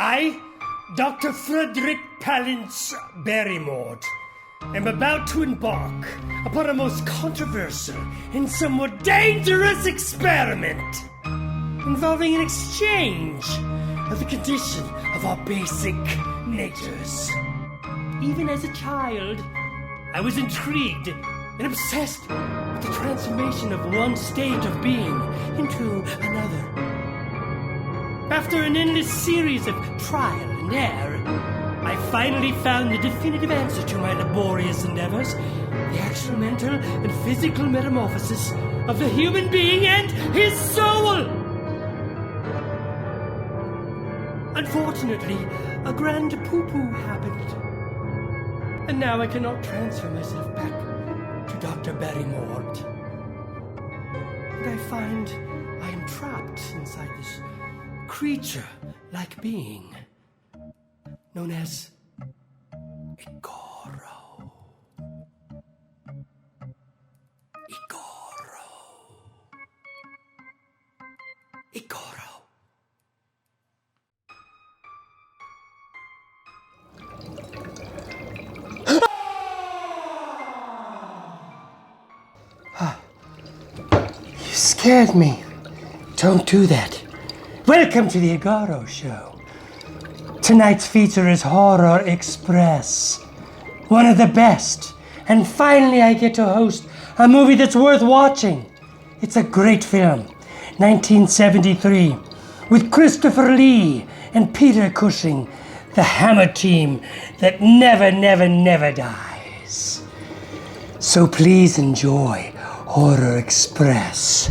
I, Dr. Frederick Palance Barrymore, am about to embark upon a most controversial and somewhat dangerous experiment involving an exchange of the condition of our basic natures. Even as a child, I was intrigued and obsessed with the transformation of one state of being into another. After an endless series of trial and error, I finally found the definitive answer to my laborious endeavors: the actual mental and physical metamorphosis of the human being and his soul. Unfortunately, a grand poo-poo happened, and now I cannot transfer myself back to Dr. Barrymore. And I find I am trapped inside this creature-like being known as Igorro. Igorro. Igorro. You scared me. Don't do that. Welcome to the Igorro Show. Tonight's feature is Horror Express. One of the best. And finally I get to host a movie that's worth watching. It's a great film. 1973. With Christopher Lee and Peter Cushing. The Hammer team that never dies. So please enjoy Horror Express.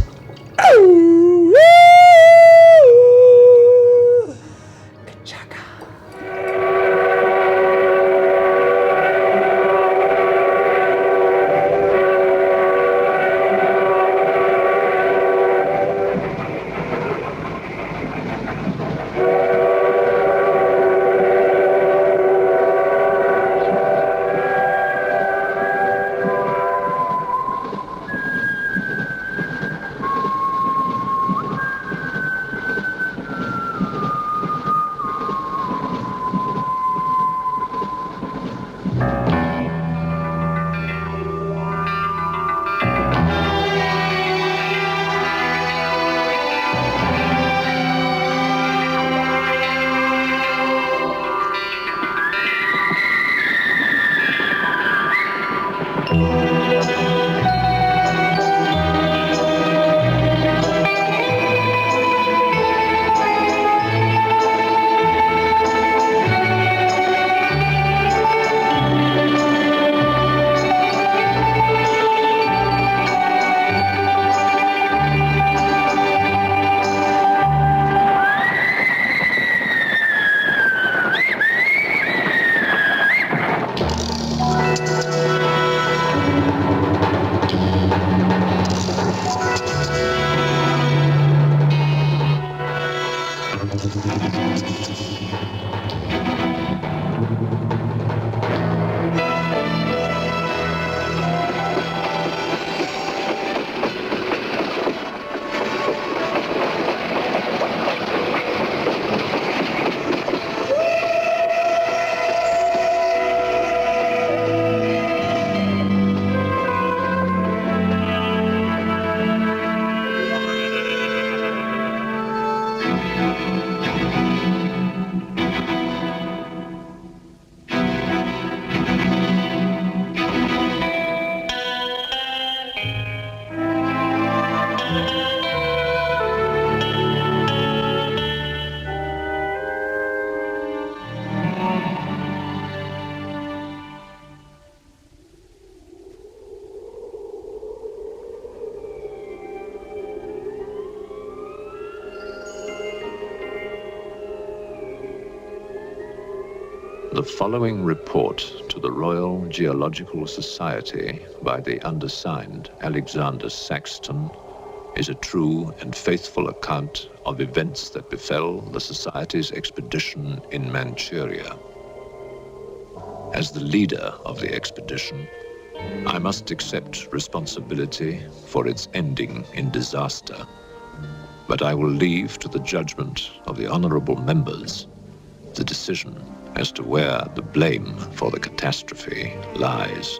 The following report to the Royal Geological Society by the undersigned Alexander Saxton is a true and faithful account of events that befell the Society's expedition in Manchuria. As the leader of the expedition, I must accept responsibility for its ending in disaster, but I will leave to the judgment of the honorable members the decision as to where the blame for the catastrophe lies.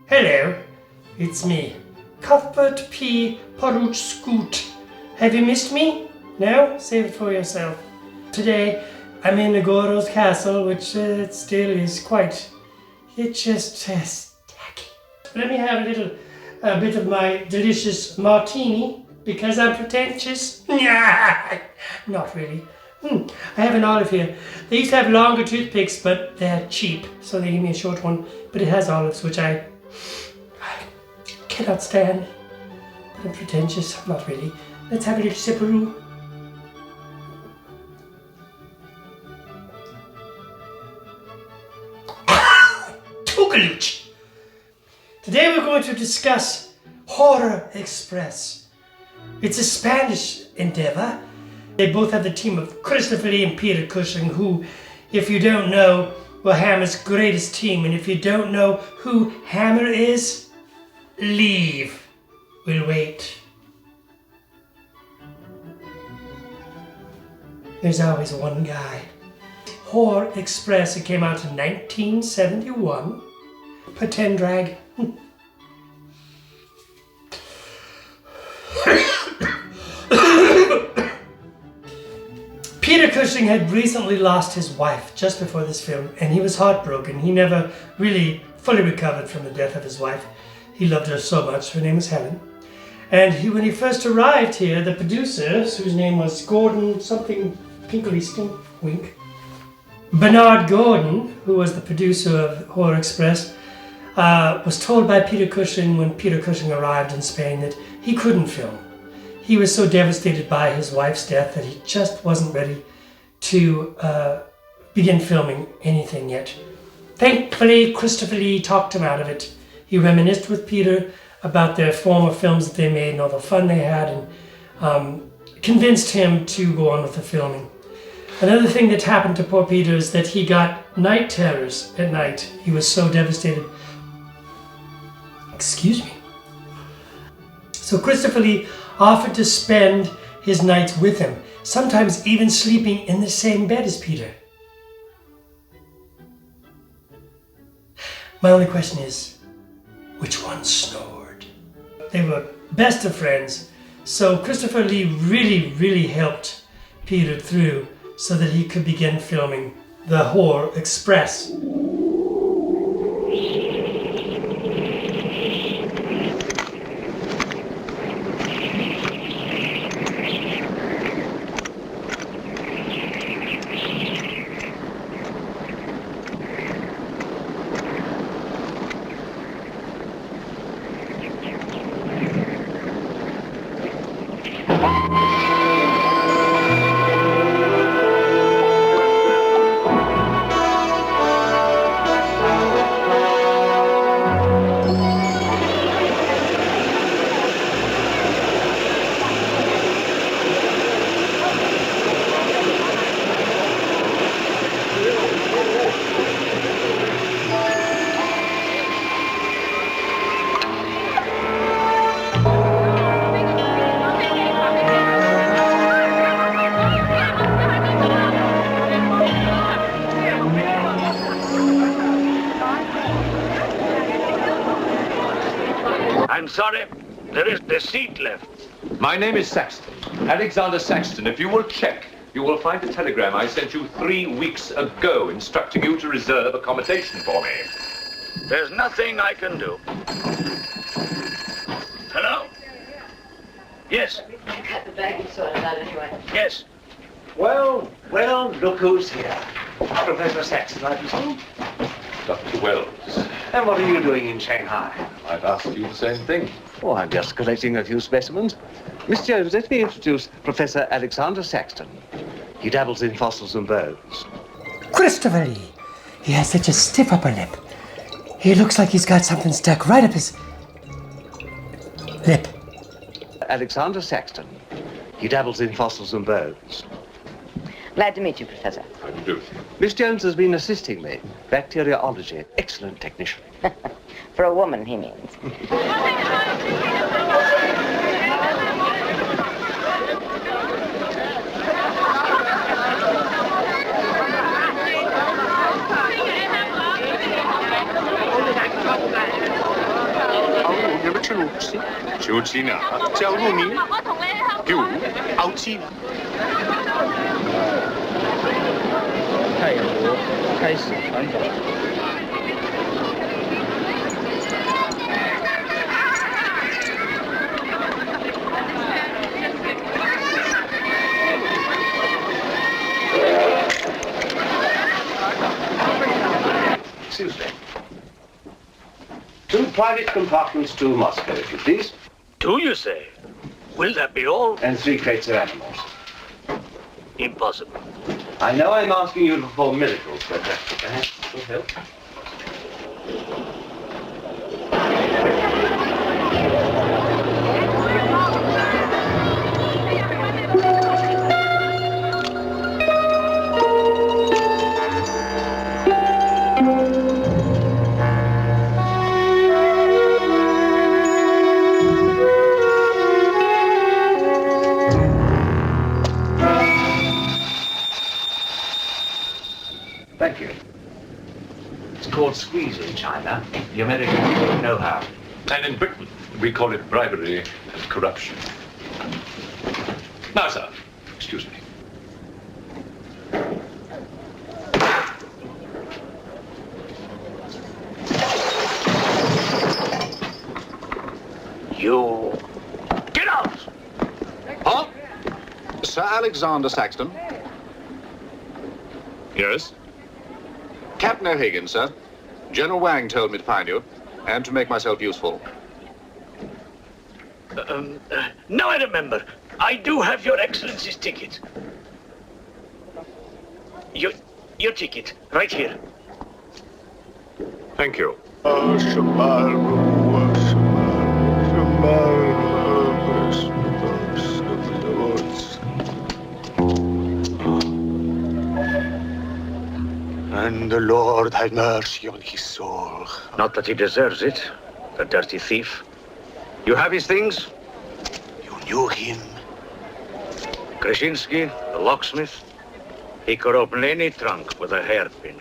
Hello, it's me, Cuthbert P. Poruch Scoot. Have you missed me? No? Save it for yourself. Today, I'm in Igorro's castle, which it still is quite... It's just tacky. Let me have a bit of my delicious martini, because I'm pretentious. Not really. I have an olive here. They used to have longer toothpicks, but they're cheap, so they gave me a short one. But it has olives, which I cannot stand. But I'm pretentious. Not really. Let's have a little sipperoo. Tokaluch! Today we're going to discuss Horror Express. It's a Spanish endeavor. They both have the team of Christopher Lee and Peter Cushing, who, if you don't know, were Hammer's greatest team. And if you don't know who Hammer is, leave. We'll wait. There's always one guy. Horror Express, it came out in 1971. Pretend drag. Peter Cushing had recently lost his wife just before this film, and he was heartbroken. He never really fully recovered from the death of his wife. He loved her so much. Her name was Helen. And when he first arrived here, the producers, whose name was Gordon something Pinkley Stink Wink, Bernard Gordon, who was the producer of Horror Express, was told by Peter Cushing when Peter Cushing arrived in Spain that he couldn't film. He was so devastated by his wife's death that he just wasn't ready to begin filming anything yet. Thankfully, Christopher Lee talked him out of it. He reminisced with Peter about their former films that they made and all the fun they had, and convinced him to go on with the filming. Another thing that happened to poor Peter is that he got night terrors at night. He was so devastated. Excuse me. So Christopher Lee offered to spend his nights with him, sometimes even sleeping in the same bed as Peter. My only question is, which one snored? They were best of friends, so Christopher Lee really helped Peter through so that he could begin filming the Horror Express. I'm sorry. There is the seat left. My name is Saxton. Alexander Saxton. If you will check, you will find a telegram I sent you 3 weeks ago instructing you to reserve accommodation for me. There's nothing I can do. Hello? Yes. Cut the bag sorted out anyway. Yes. Well, look who's here. Professor Saxton, I presume. Dr. Wells, And what are you doing in Shanghai? I've asked you the same thing. Oh, I'm just collecting a few specimens. Miss Jones, let me introduce Professor Alexander Saxton. He dabbles in fossils and bones. Christopher Lee. He has such a stiff upper lip. He looks like he's got something stuck right up his lip. Alexander Saxton. He dabbles in fossils and bones. Glad to meet you, Professor. How do you do? Miss Jones has been assisting me. Bacteriology. Excellent technician. For a woman, he means. Excuse me. 2 private compartments to Moscow, if you please. 2, you say? Will that be all? And 3 crates of animals. Impossible. I know I'm asking you to perform miracles, but perhaps it will help. Thank you. It's called squeeze in China. The American people know how. And in Britain, we call it bribery and corruption. Now, sir, excuse me. You... Get out! Huh? Sir Alexander Saxton? Yes? Captain O'Hagan, sir. General Wang told me to find you, and to make myself useful. Now I remember. I do have your Excellency's ticket. Your ticket, right here. Thank you. And the Lord have mercy on his soul. Not that he deserves it, the dirty thief. You have his things? You knew him. Krasinski, the locksmith. He could open any trunk with a hairpin.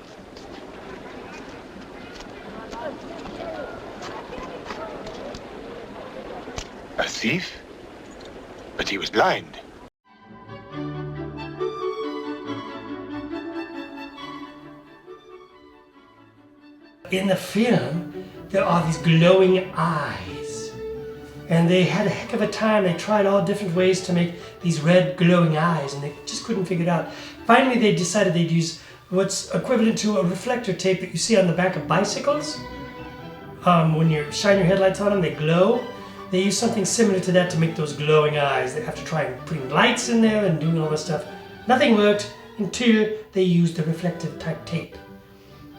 A thief? But he was blind. In the film, there are these glowing eyes. And they had a heck of a time. They tried all different ways to make these red glowing eyes, and they just couldn't figure it out. Finally, they decided they'd use what's equivalent to a reflector tape that you see on the back of bicycles. When you shine your headlights on them, they glow. They use something similar to that to make those glowing eyes. They have to try and putting lights in there and doing all this stuff. Nothing worked until they used the reflective type tape.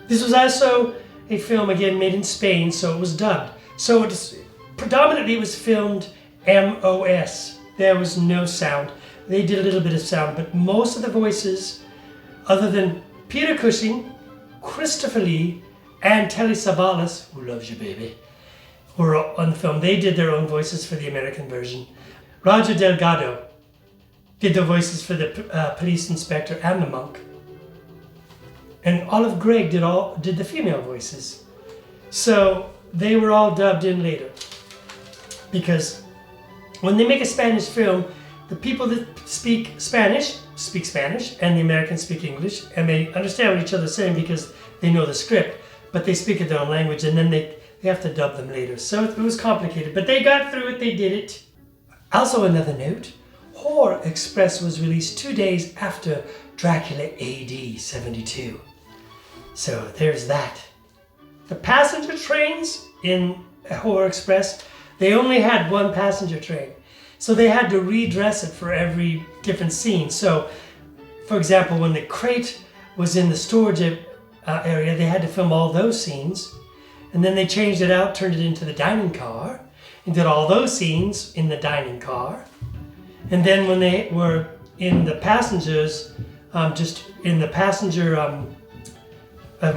This was also a film, again, made in Spain, so it was dubbed. So it was filmed MOS. There was no sound. They did a little bit of sound, but most of the voices, other than Peter Cushing, Christopher Lee, and Telly Savalas, who loves you, baby, were on the film. They did their own voices for the American version. Roger Delgado did the voices for the police inspector and the monk. And Olive Gregg did the female voices. So they were all dubbed in later. because when they make a Spanish film, the people that speak Spanish, and the Americans speak English, and they understand what each other's saying because they know the script, but they speak in their own language, and then they have to dub them later. So it was complicated, but they got through it, they did it. Also, another note, Horror Express was released 2 days after Dracula AD 72. So there's that. The passenger trains in Horror Express, they only had one passenger train. So they had to redress it for every different scene. So, for example, when the crate was in the storage area, they had to film all those scenes. And then they changed it out, turned it into the dining car, and did all those scenes in the dining car. And then when they were in the passengers,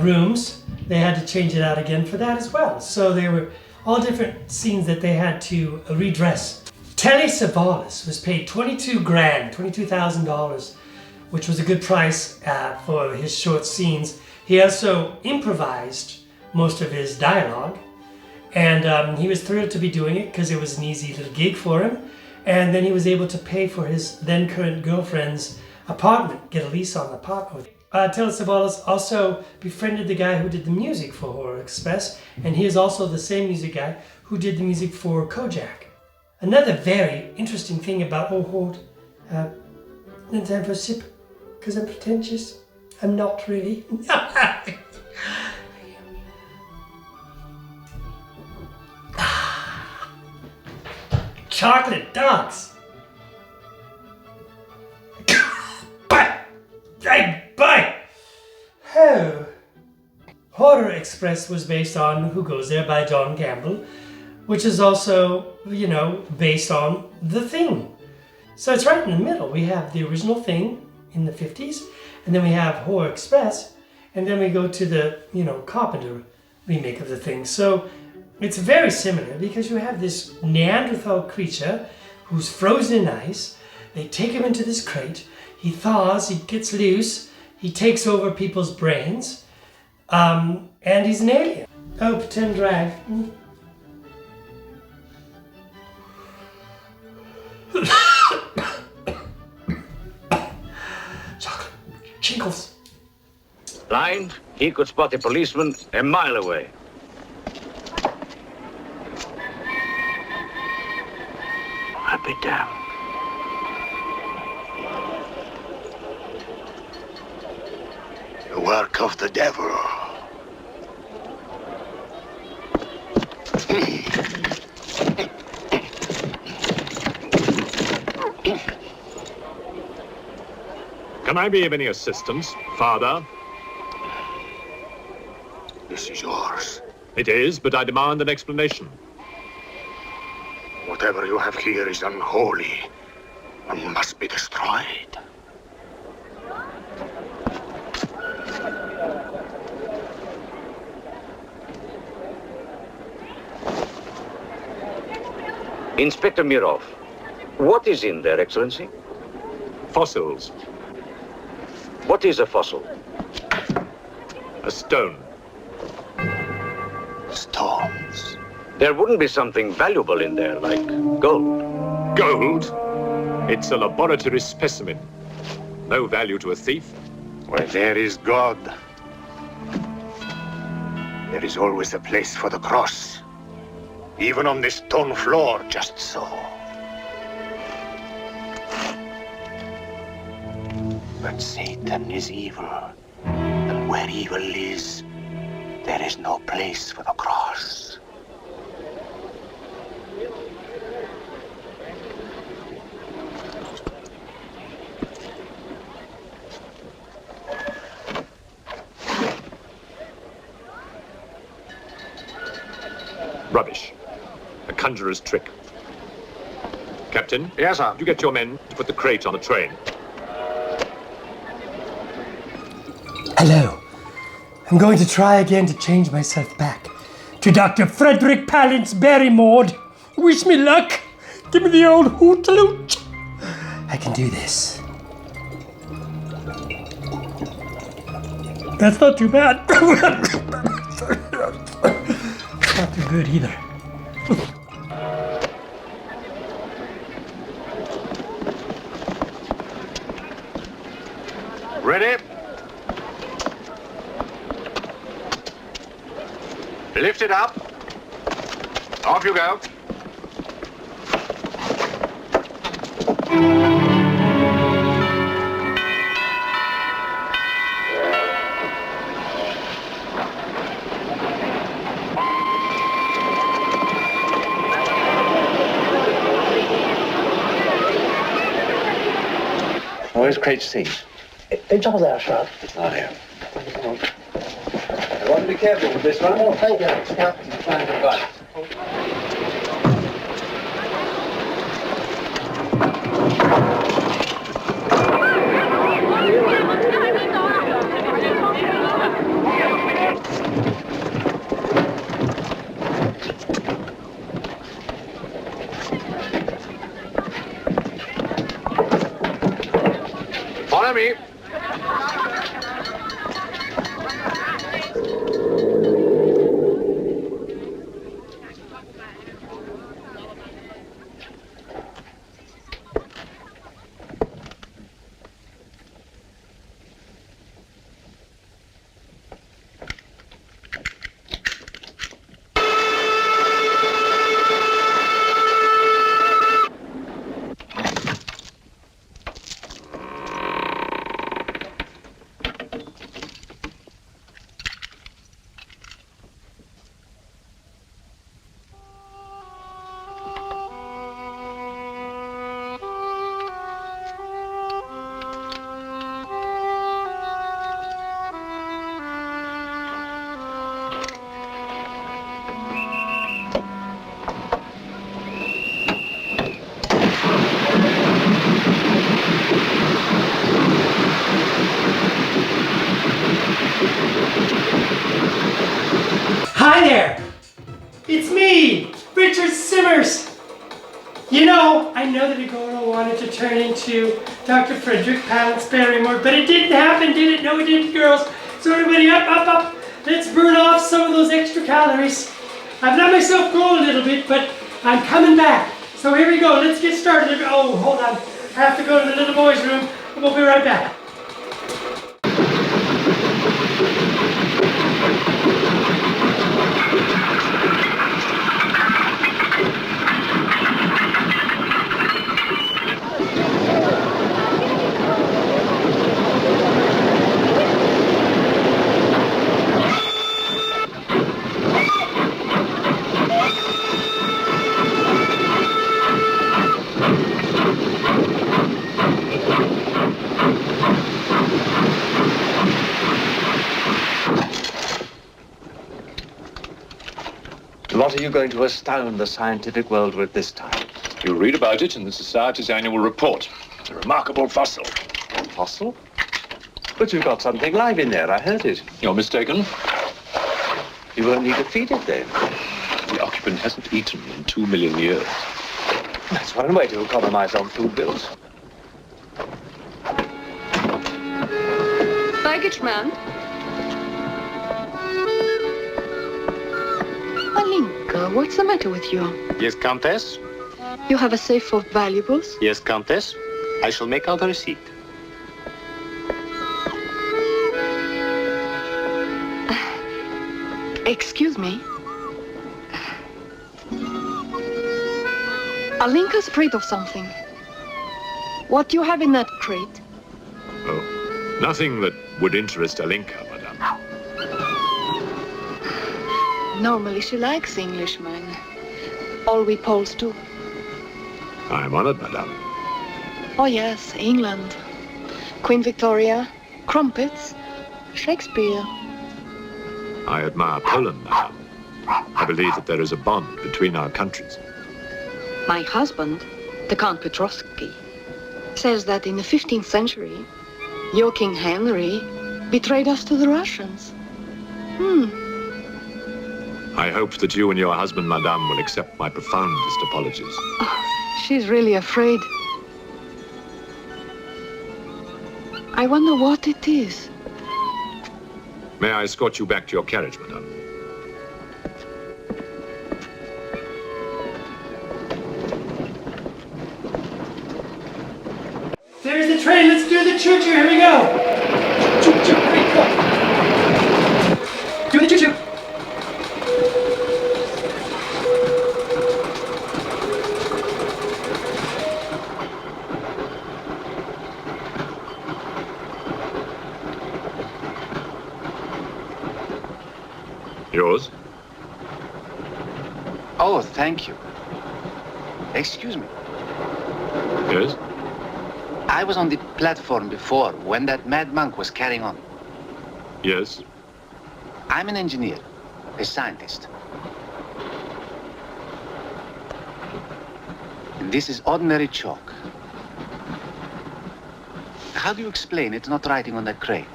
rooms, they had to change it out again for that as well. So they were all different scenes that they had to redress. Telly Savalas was paid $22,000, which was a good price for his short scenes. He also improvised most of his dialogue, and he was thrilled to be doing it because it was an easy little gig for him. And then he was able to pay for his then current girlfriend's apartment, get a lease on the apartment. Telly Savalas also befriended the guy who did the music for Horror Express, and he is also the same music guy who did the music for Kojak. Another very interesting thing about hold, time for a sip, because I'm pretentious. I'm not really. Chocolate dogs. Bye. Oh. Horror Express was based on Who Goes There by John Campbell, which is also, based on The Thing. So it's right in the middle. We have the original Thing in the 50s, and then we have Horror Express, and then we go to the, Carpenter remake of The Thing. So it's very similar because you have this Neanderthal creature who's frozen in ice. They take him into this crate. He thaws, he gets loose, he takes over people's brains, and he's an alien. Oh, pretend drag. Chocolate. Jingles. Blind, he could spot a policeman a mile away. I'll be damned. The work of the devil. Can I be of any assistance, Father? This is yours. It is, but I demand an explanation. Whatever you have here is unholy and must be destroyed. Inspector Mirov, what is in there, Excellency? Fossils. What is a fossil? A stone. Stones. There wouldn't be something valuable in there, like gold. Gold? It's a laboratory specimen. No value to a thief. Where there is God, there is always a place for the cross. Even on this stone floor, just so. But Satan is evil, and where evil is, there is no place for the cross. Rubbish. A conjurer's trick. Captain? Yes, sir. You get your men to put the crate on the train. Hello. I'm going to try again to change myself back to Dr. Frederick Palance Barrymore. Wish me luck. Give me the old hoot-a-loot. I can do this. That's not too bad. Not too good either. Ready? Lift it up. Off you go. Where's Craig C? It's all there, sir. Oh, here. I want to be careful with this one. Oh, thank you. Yeah. Trying to buy. Follow me. Hi there! It's me, Richard Simmers! You know, I know that Igorro wanted to turn into Dr. Frederick Palance Barrymore, but it didn't happen, did it? No, it didn't, girls. So everybody up. Let's burn off some of those extra calories. I've let myself go a little bit, but I'm coming back. So here we go, let's get started. Oh, hold on. I have to go to the little boy's room, and we'll be right back. What are you going to astound the scientific world with this time? You'll read about it in the Society's annual report. It's a remarkable fossil. Fossil? But you've got something live in there, I heard it. You're mistaken. You won't need to feed it then. The occupant hasn't eaten in 2 million years. That's one way to economize on food bills. Baggage man. Alinka, what's the matter with you? Yes, Countess? You have a safe of valuables? Yes, Countess. I shall make out a receipt. Excuse me. Alinka's afraid of something. What do you have in that crate? Oh, nothing that would interest Alinka, madame. Normally she likes Englishmen. All we Poles do. I am honored, madame. Oh yes, England. Queen Victoria, crumpets, Shakespeare. I admire Poland, madame. I believe that there is a bond between our countries. My husband, the Count Petrovsky, says that in the 15th century, your King Henry betrayed us to the Russians. I hope that you and your husband, madame, will accept my profoundest apologies. Oh, she's really afraid. I wonder what it is. May I escort you back to your carriage, madame? There's the train, let's do the choo-choo, here we go. Yours? Oh, thank you. Excuse me. Yes? I was on the platform before when that mad monk was carrying on. Yes. I'm an engineer, a scientist. And this is ordinary chalk. How do you explain it's not writing on that crate?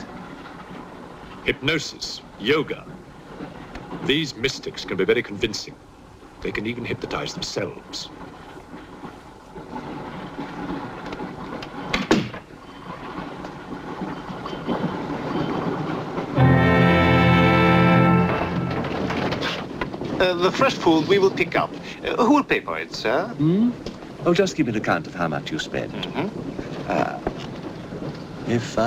Hypnosis, yoga. These mystics can be very convincing. They can even hypnotize themselves. The fresh food we will pick up. Who will pay for it, sir? Oh, just give me an account of how much you spend. If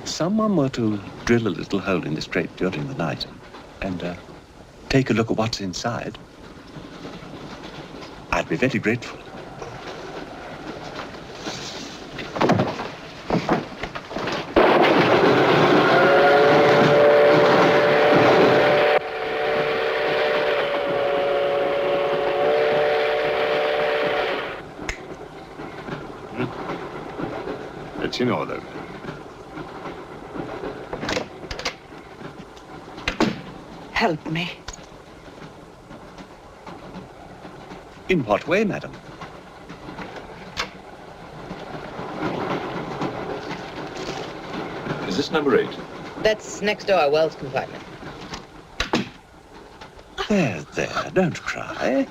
someone were to drill a little hole in this crate during the night and take a look at what's inside, I'd be very grateful. It's in order. Help me. In what way, madam? Is this number 8? That's next door, Wells compartment. There, don't cry.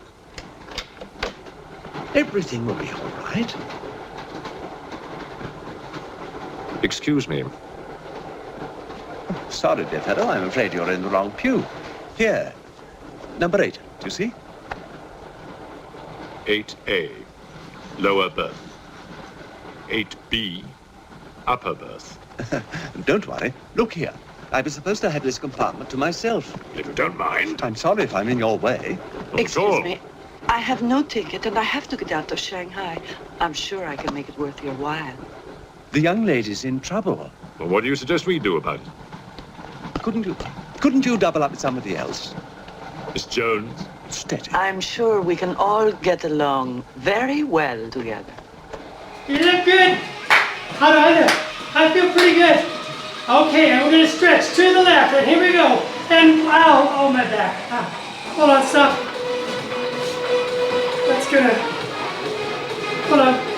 Everything will be all right. Excuse me. Sorry, dear fellow, I'm afraid you're in the wrong pew. Here, number 8, do you see? 8A, lower berth. 8B, upper berth. Don't worry. Look here. I was supposed to have this compartment to myself. If you don't mind. I'm sorry if I'm in your way. Excuse me. I have no ticket and I have to get out of Shanghai. I'm sure I can make it worth your while. The young lady's in trouble. Well, what do you suggest we do about it? Couldn't you double up with somebody else? Miss Jones? Steady. I'm sure we can all get along very well together. You look good. How do I look? I feel pretty good. Okay, and we're going to stretch to the left, and here we go. And, ow, oh, my back. Hold on, stop. That's gonna, hold on.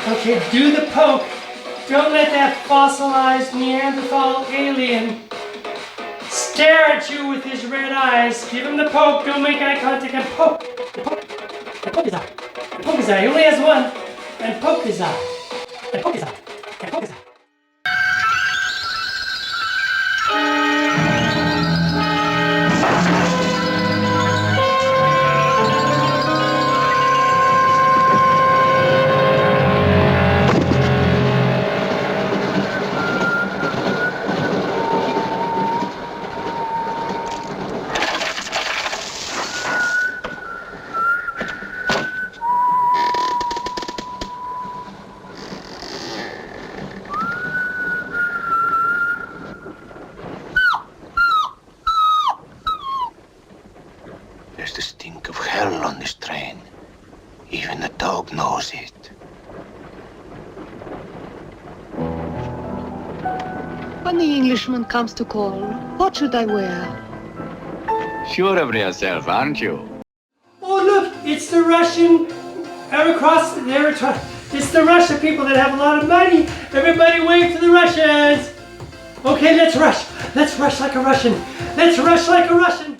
Okay, do the poke. Don't let that fossilized Neanderthal alien stare at you with his red eyes. Give him the poke. Don't make eye contact and poke. And poke. And poke his eye. And poke his eye. He only has one. And poke his eye. And poke his eye. And poke his eye. There's the stink of hell on this train. Even the dog knows it. When the Englishman comes to call, what should I wear? Sure of yourself, aren't you? Oh, look, it's the Russian across there. It's the Russian people that have a lot of money. Everybody wave to the Russians. Okay, let's rush. Let's rush like a Russian. Let's rush like a Russian.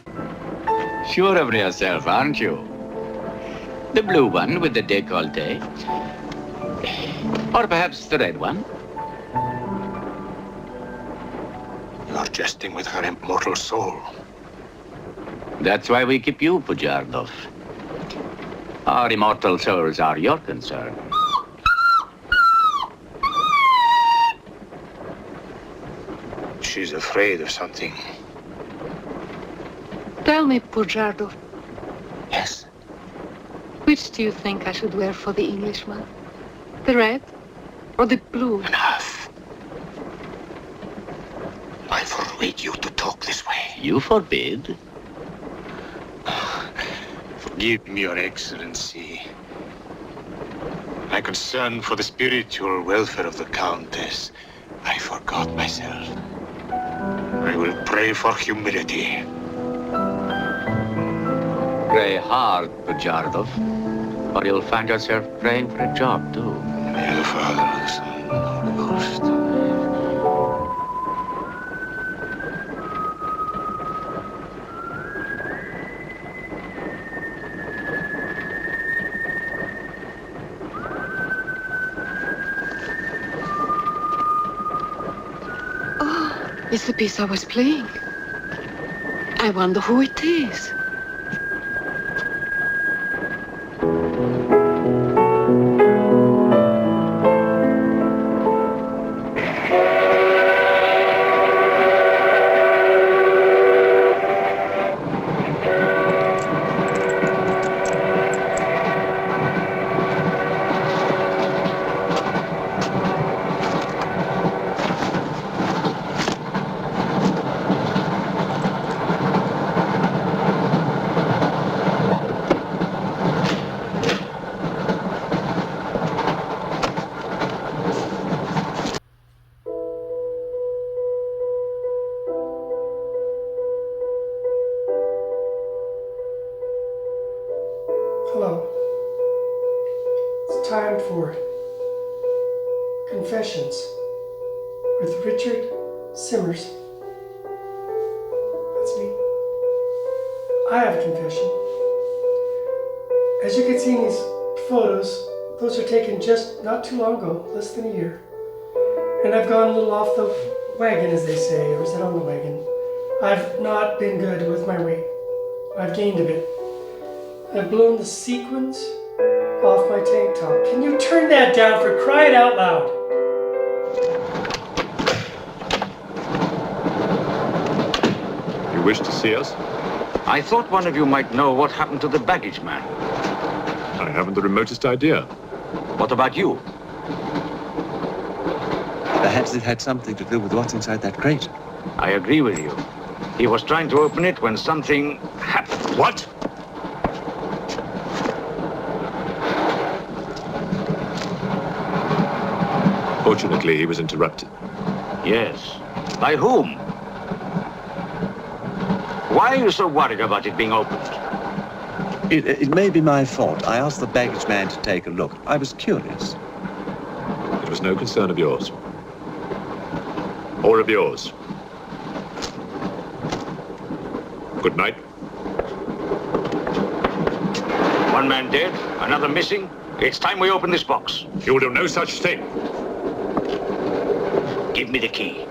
Sure of yourself, aren't you? The blue one with the décolleté. Or perhaps the red one. You're jesting with her immortal soul. That's why we keep you, Pujardov. Our immortal souls are your concern. She's afraid of something. Tell me, Pujardov, Yes. which do you think I should wear for the Englishman? The red or the blue? Enough. I forbid you to talk this way. You forbid? Forgive me, Your Excellency. My concern for the spiritual welfare of the Countess, I forgot myself. I will pray for humility. Pray hard, Pujardov, or you'll find yourself praying for a job, too. May the Father, the Son, and the Holy Ghost. It's the piece I was playing. I wonder who it is. Hello. It's time for Confessions with Richard Simmers. That's me. I have a confession. As you can see in these photos, those are taken just not too long ago, less than a year. And I've gone a little off the wagon, as they say, or is it on the wagon? I've not been good with my weight. I've gained a bit. I've blown the sequins off my tank top. Can you turn that down for crying out loud? You wish to see us? I thought one of you might know what happened to the baggage man. I haven't the remotest idea. What about you? Perhaps it had something to do with what's inside that crate. I agree with you. He was trying to open it when something happened. What? Fortunately, he was interrupted. Yes. By whom? Why are you so worried about it being opened? It may be my fault. I asked the baggage man to take a look. I was curious. It was no concern of yours. Or of yours. Good night. One man dead, another missing. It's time we open this box. You will do no such thing. Give me the key.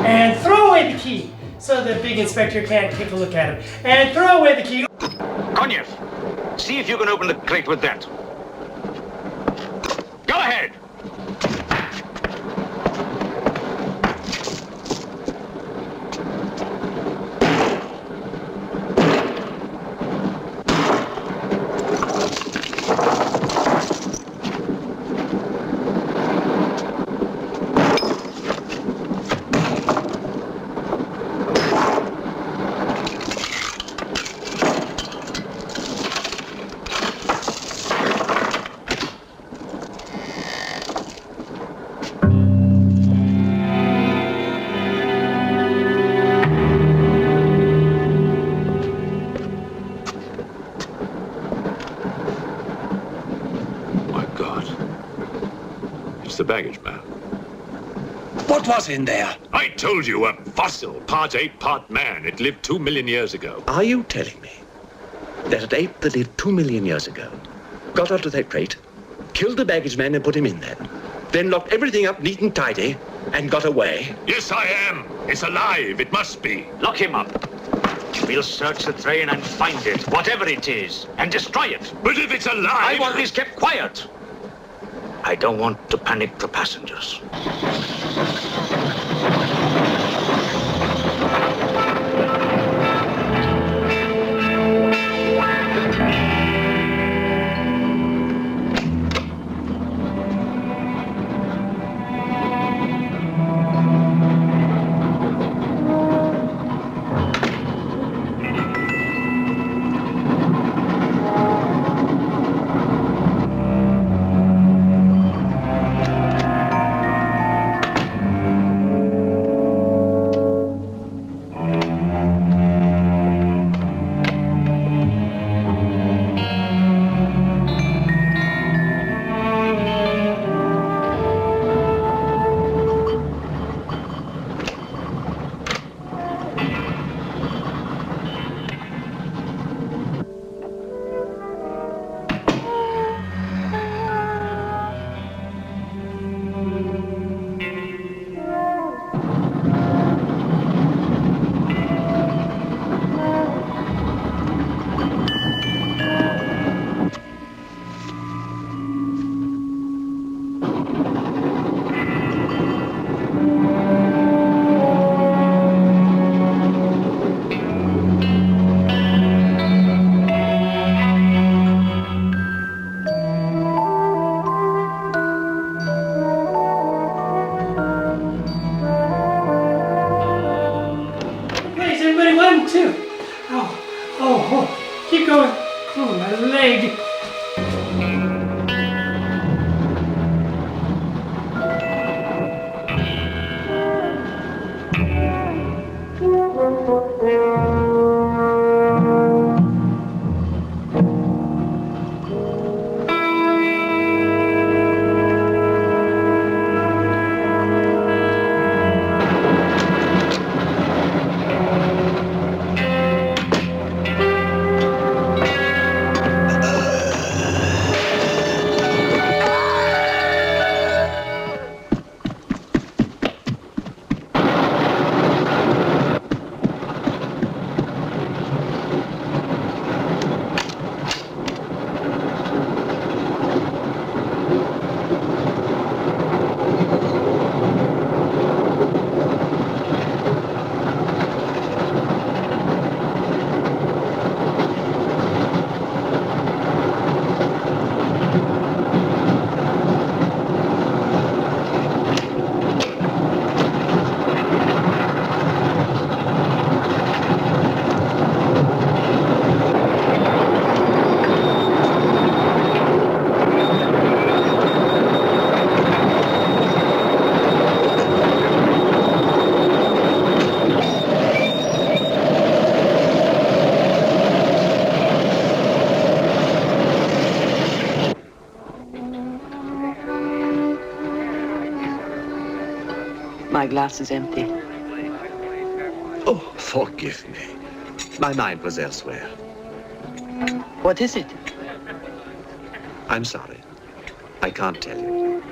And throw away the key so the big inspector can't take a look at him. And throw away the key. Konyev, see if you can open the crate with that. Go ahead. The baggage man. What was in there? I told you, a fossil, part ape, part man. It lived 2 million years ago. Are you telling me that an ape that lived 2 million years ago got onto that crate, killed the baggage man and put him in there, then locked everything up neat and tidy and got away? Yes, I am. It's alive. It must be. Lock him up. We'll search the train and find it, whatever it is, and destroy it. But if it's alive... I want this kept quiet. I don't want to panic the passengers. My glass is empty. Oh, forgive me. My mind was elsewhere. What is it? I'm sorry. I can't tell you.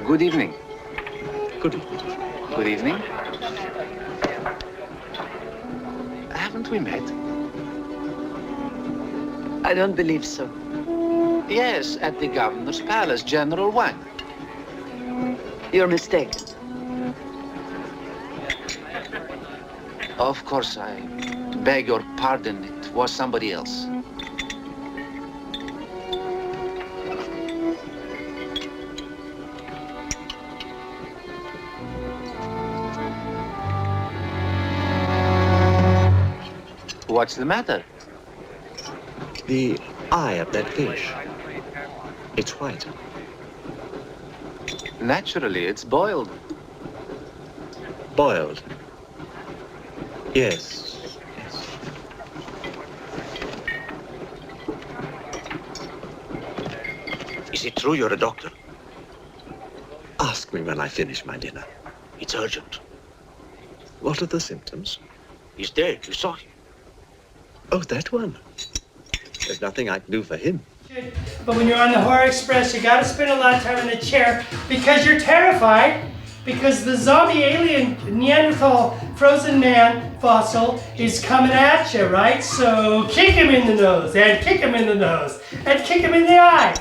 Good evening. Good evening. Good evening. Haven't we met? I don't believe so. Yes, at the governor's palace, General Wang. You're mistaken. Of course, I beg your pardon. It was somebody else. What's the matter? The eye of that fish. It's white. Naturally, it's boiled. Boiled. Yes. Yes. Is it true you're a doctor? Ask me when I finish my dinner. It's urgent. What are the symptoms? He's dead. You saw him. Oh, that one. There's nothing I can do for him. But when you're on the Horror Express, you gotta spend a lot of time in the chair because you're terrified. Because the zombie alien Neanderthal frozen man fossil is coming at you, right? So kick him in the nose, and kick him in the nose, and kick him in the eye.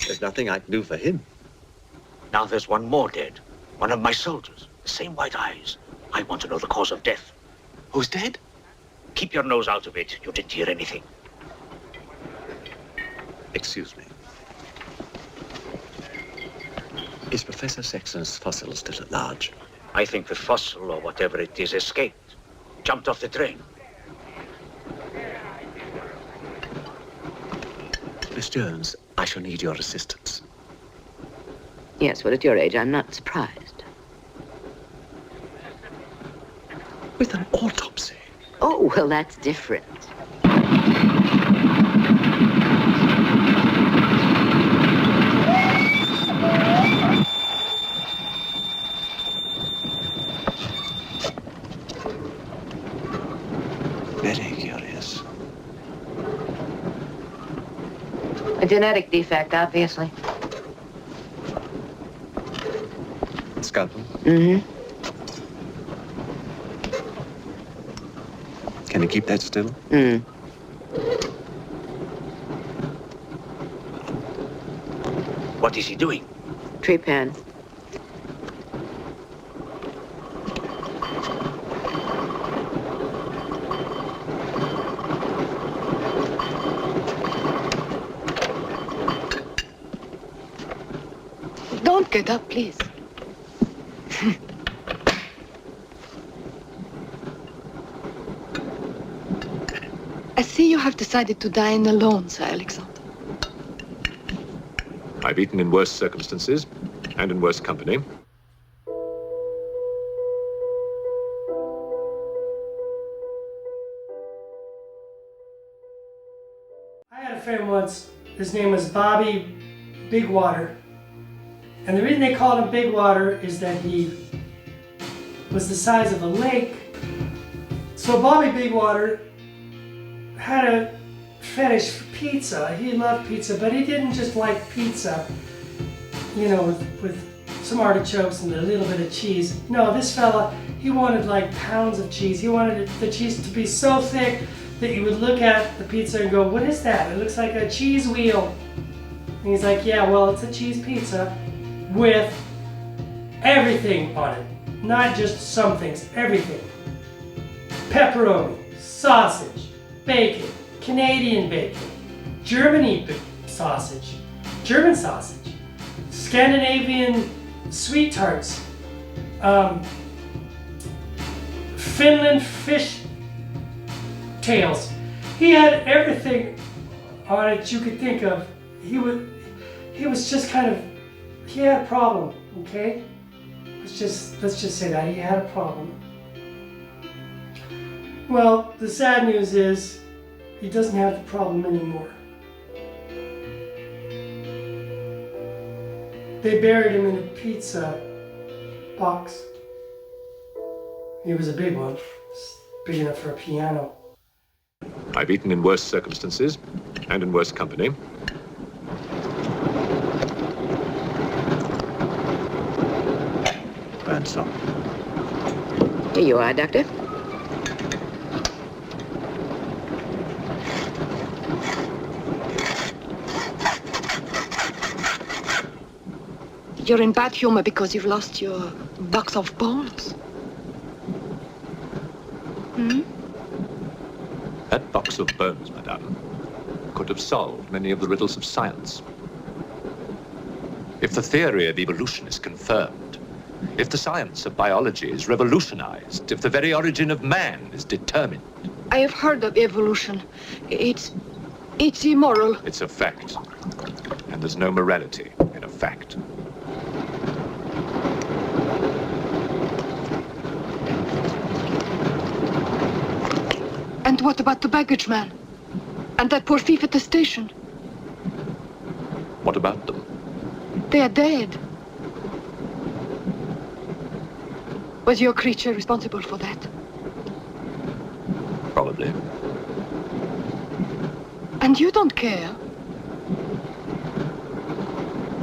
There's nothing I can do for him. Now there's one more dead. One of my soldiers. The same white eyes. I want to know the cause of death. Who's dead? Keep your nose out of it. You didn't hear anything. Excuse me. Is Professor Sexton's fossil still at large? I think the fossil, or whatever it is, escaped. Jumped off the train. Miss Jones, I shall need your assistance. Yes, well, at your age, I'm not surprised. With an autopsy? Oh, well, that's different. Very curious. A genetic defect, obviously. Scalpel? Mm-hmm. Can you keep that still? Mm. What is he doing? Tree pan. Don't get up, please. I see you have decided to dine alone, Sir Alexander. I've eaten in worse circumstances and in worse company. I had a friend once, his name was Bobby Bigwater. And the reason they called him Bigwater is that he was the size of a lake. So Bobby Bigwater had a fetish for pizza. He loved pizza, but he didn't just like pizza, you know, with some artichokes and a little bit of cheese. No, this fella, he wanted like pounds of cheese. He wanted the cheese to be so thick that you would look at the pizza and go, what is that? It looks like a cheese wheel. And he's like, yeah, well, it's a cheese pizza with everything on it. Not just some things, everything. Pepperoni, sausage, bacon, Canadian bacon, German sausage, Scandinavian sweet tarts, Finland fish tails. He had everything on it you could think of. He was just kind of, he had a problem, okay? Let's just say that he had a problem. Well, the sad news is he doesn't have the problem anymore. They buried him in a pizza box. It was a big one. It's big enough for a piano. I've eaten in worse circumstances and in worse company. Ransom. Here you are, Doctor. You're in bad humor because you've lost your box of balls. Hmm? That box of bones, madame, could have solved many of the riddles of science. If the theory of evolution is confirmed, if the science of biology is revolutionized, if the very origin of man is determined. I have heard of evolution. It's immoral. It's a fact. And there's no morality in a fact. And what about the baggage man? And that poor thief at the station? What about them? They are dead. Was your creature responsible for that? Probably. And you don't care?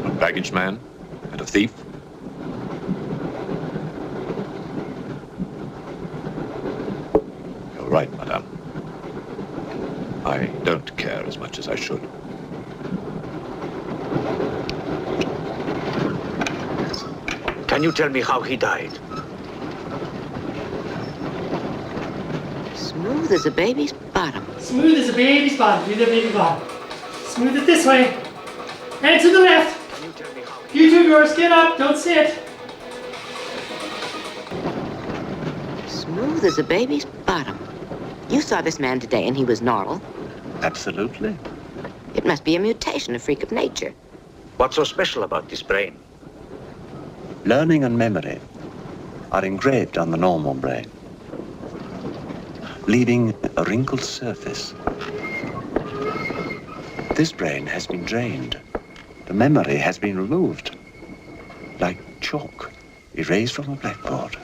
A baggage man and a thief? You're right, madame. I don't care as much as I should. Can you tell me how he died? Smooth as a baby's bottom. Smooth as a baby's bottom. Do the baby bottom. Smooth it this way. And to the left. Can you tell me how You two girls, get up. Don't sit. Smooth as a baby's bottom. You saw this man today and he was normal. Absolutely. It must be a mutation, a freak of nature. What's so special about this brain? Learning and memory are engraved on the normal brain, leaving a wrinkled surface. This brain has been drained. The memory has been removed, like chalk erased from a blackboard.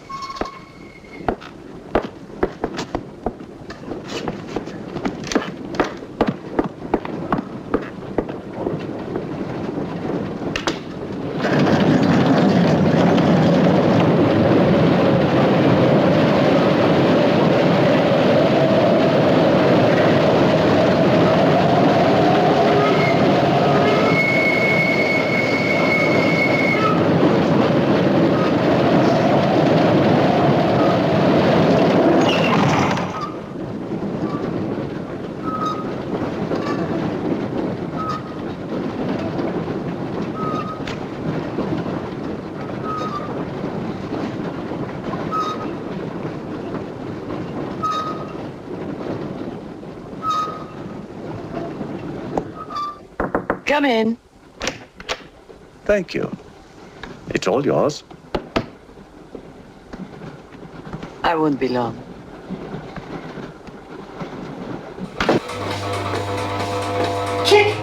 Come in. Thank you. It's all yours. I won't be long. Chick!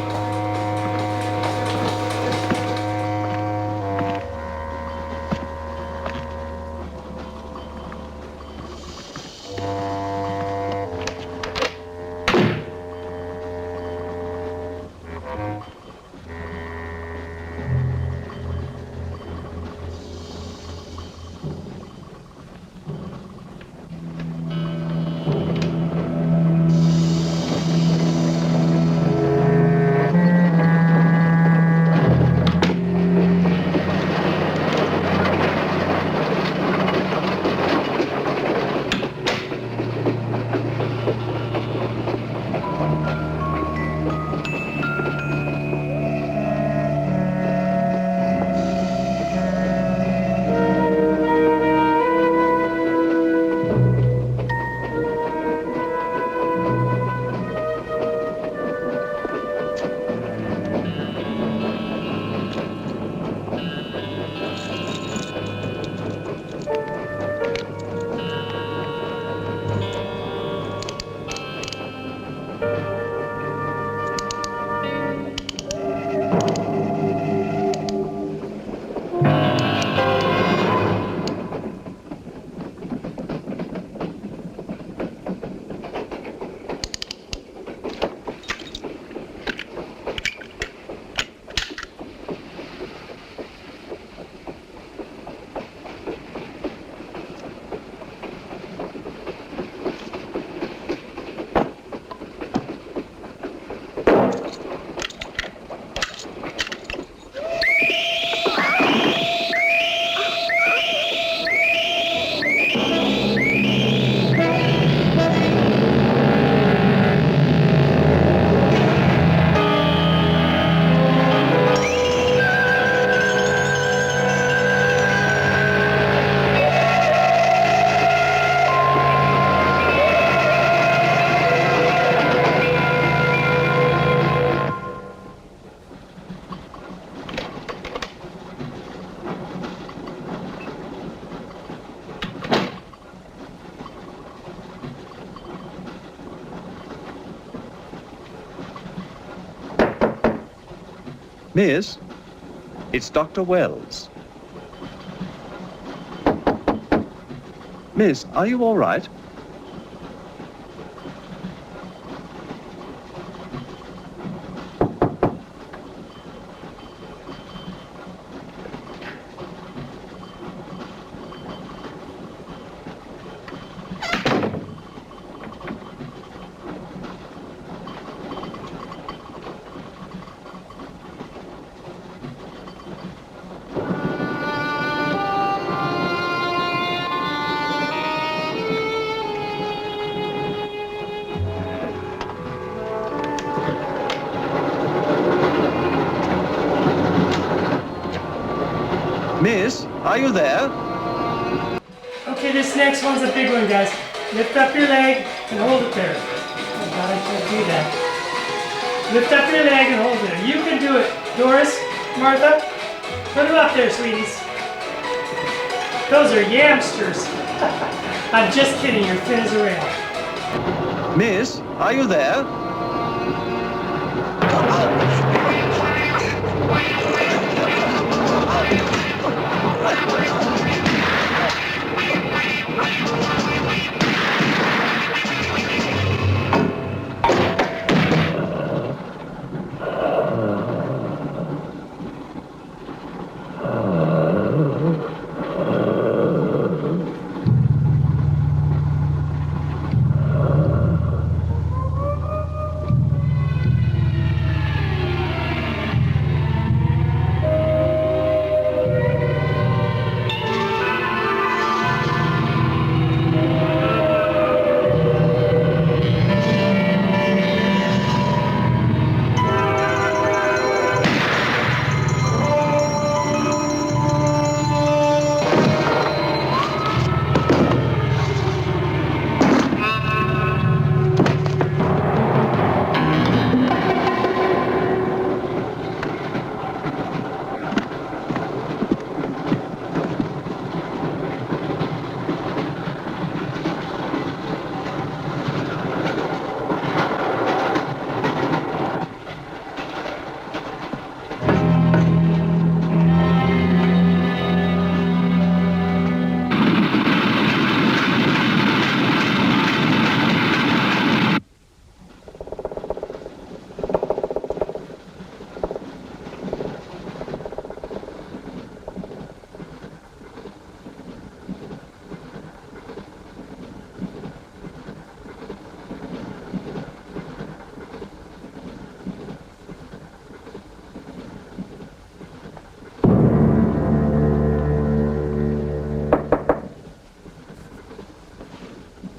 Miss, it's Dr. Wells. Miss, are you all right? Miss, are you there? Okay, this next one's a big one, guys. Lift up your leg and hold it there. Oh God, I can't do that. Lift up your leg and hold it there. You can do it. Doris, Martha, put them up there, sweeties. Those are yamsters. I'm just kidding, you're thin as a rail. Miss, are you there?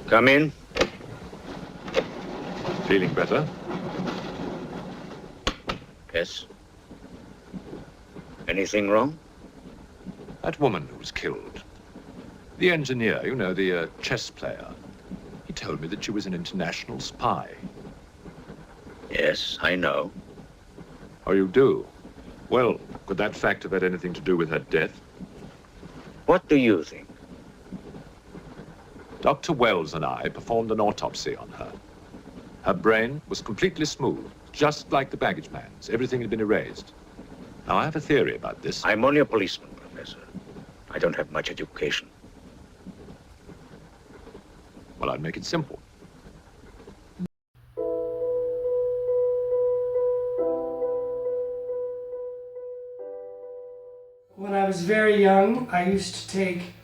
Come in. Feeling better? Yes. Anything wrong? That woman who was killed. The engineer, you know, the chess player. He told me that she was an international spy. Yes, I know. Oh, you do? Well, could that fact have had anything to do with her death? What do you think? Dr. Wells and I performed an autopsy on her. Her brain was completely smooth, just like the baggage man's. Everything had been erased. Now, I have a theory about this. I'm only a policeman, Professor. I don't have much education. Well, I'd make it simple. When I was very young, I used to take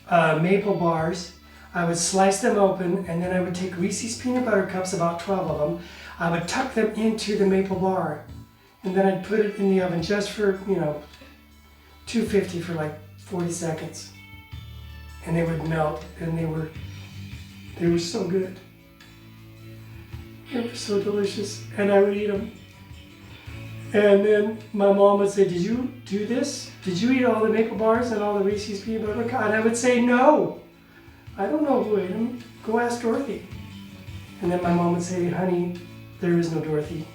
maple bars. I would slice them open, and then I would take Reese's peanut butter cups, about 12 of them. I would tuck them into the maple bar, and then I'd put it in the oven just for, 250 for like 40 seconds. And they would melt, and they were so good. They were so delicious, and I would eat them. And then my mom would say, "Did you do this? Did you eat all the maple bars and all the Reese's peanut butter cups?" And I would say, "No. I don't know who ate them. Go ask Dorothy." And then my mom would say, "Honey, there is no Dorothy.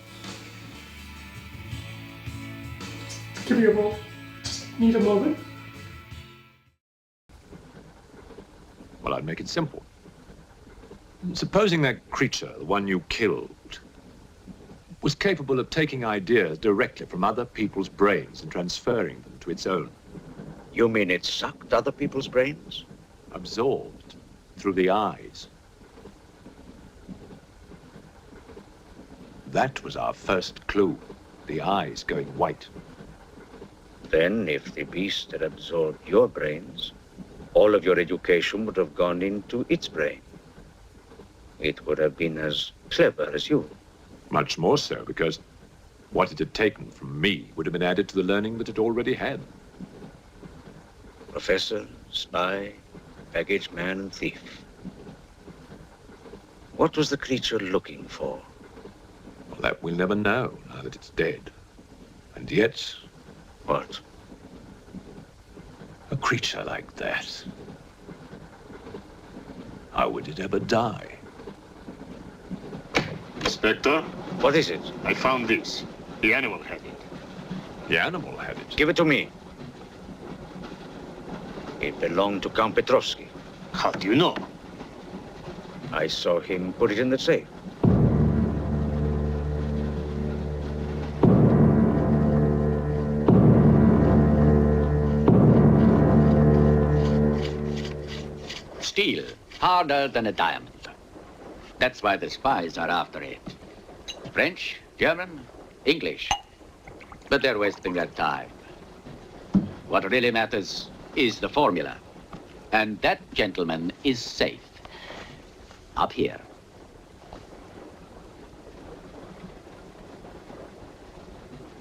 Give me a moment. Just need a moment." Well, I'd make it simple. Supposing that creature, the one you killed, was capable of taking ideas directly from other people's brains and transferring them to its own. You mean it sucked other people's brains? Absorbed through the eyes. That was our first clue, the eyes going white. Then, if the beast had absorbed your brains, all of your education would have gone into its brain. It would have been as clever as you. Much more so, because what it had taken from me would have been added to the learning that it already had. Professor, spy, baggage man, and thief. What was the creature looking for? Well, that we'll never know, now that it's dead. And yet... What? A creature like that. How would it ever die? Inspector? What is it? I found this. The animal had it. The animal had it? Give it to me. It belonged to Count Petrovsky. How do you know? I saw him put it in the safe. Steel, harder than a diamond. That's why the spies are after it. French, German, English. But they're wasting their time. What really matters is the formula. And that, gentleman, is safe. Up here.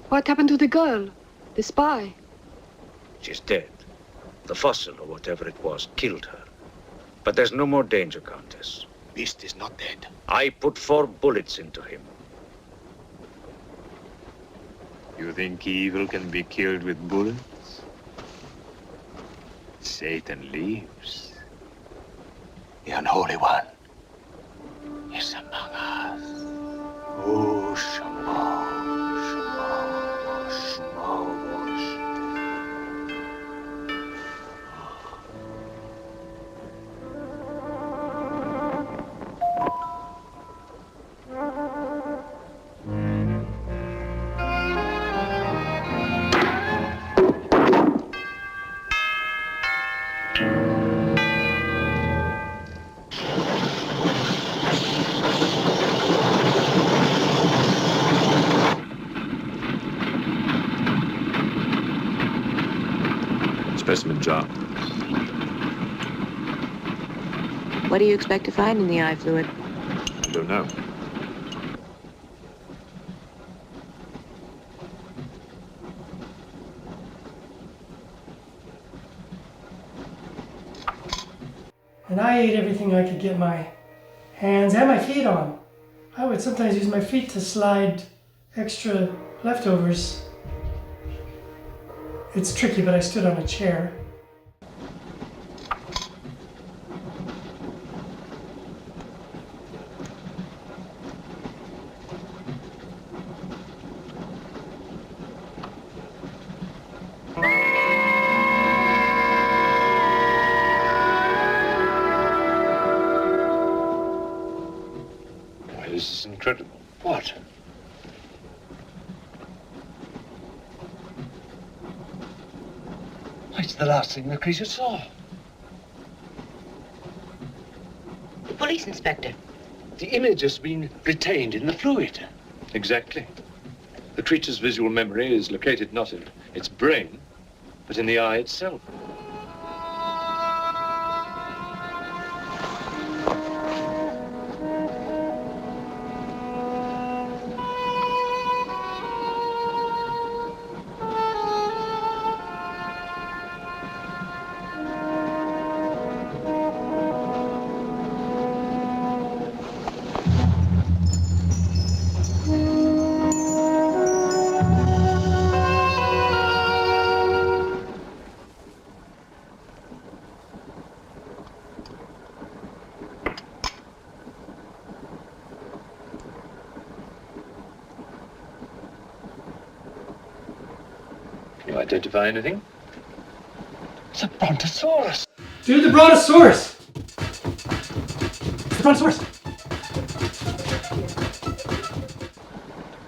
What happened to the girl? The spy? She's dead. The fossil, or whatever it was, killed her. But there's no more danger, Countess. Beast is not dead. I put 4 bullets into him. You think evil can be killed with bullets? Satan lives. The unholy one is among us. Oh, Shamo, Shamo, Shamo, Shamo. Specimen jar. What do you expect to find in the eye fluid? I don't know. And I ate everything I could get my hands and my feet on. I would sometimes use my feet to slide extra leftovers. It's tricky, but I stood on a chair. Why, this is incredible. What? It's the last thing the creature saw. The police inspector. The image has been retained in the fluid. Exactly. The creature's visual memory is located not in its brain, but in the eye itself. Can you identify anything? It's a brontosaurus. Dude, the brontosaurus! It's the brontosaurus!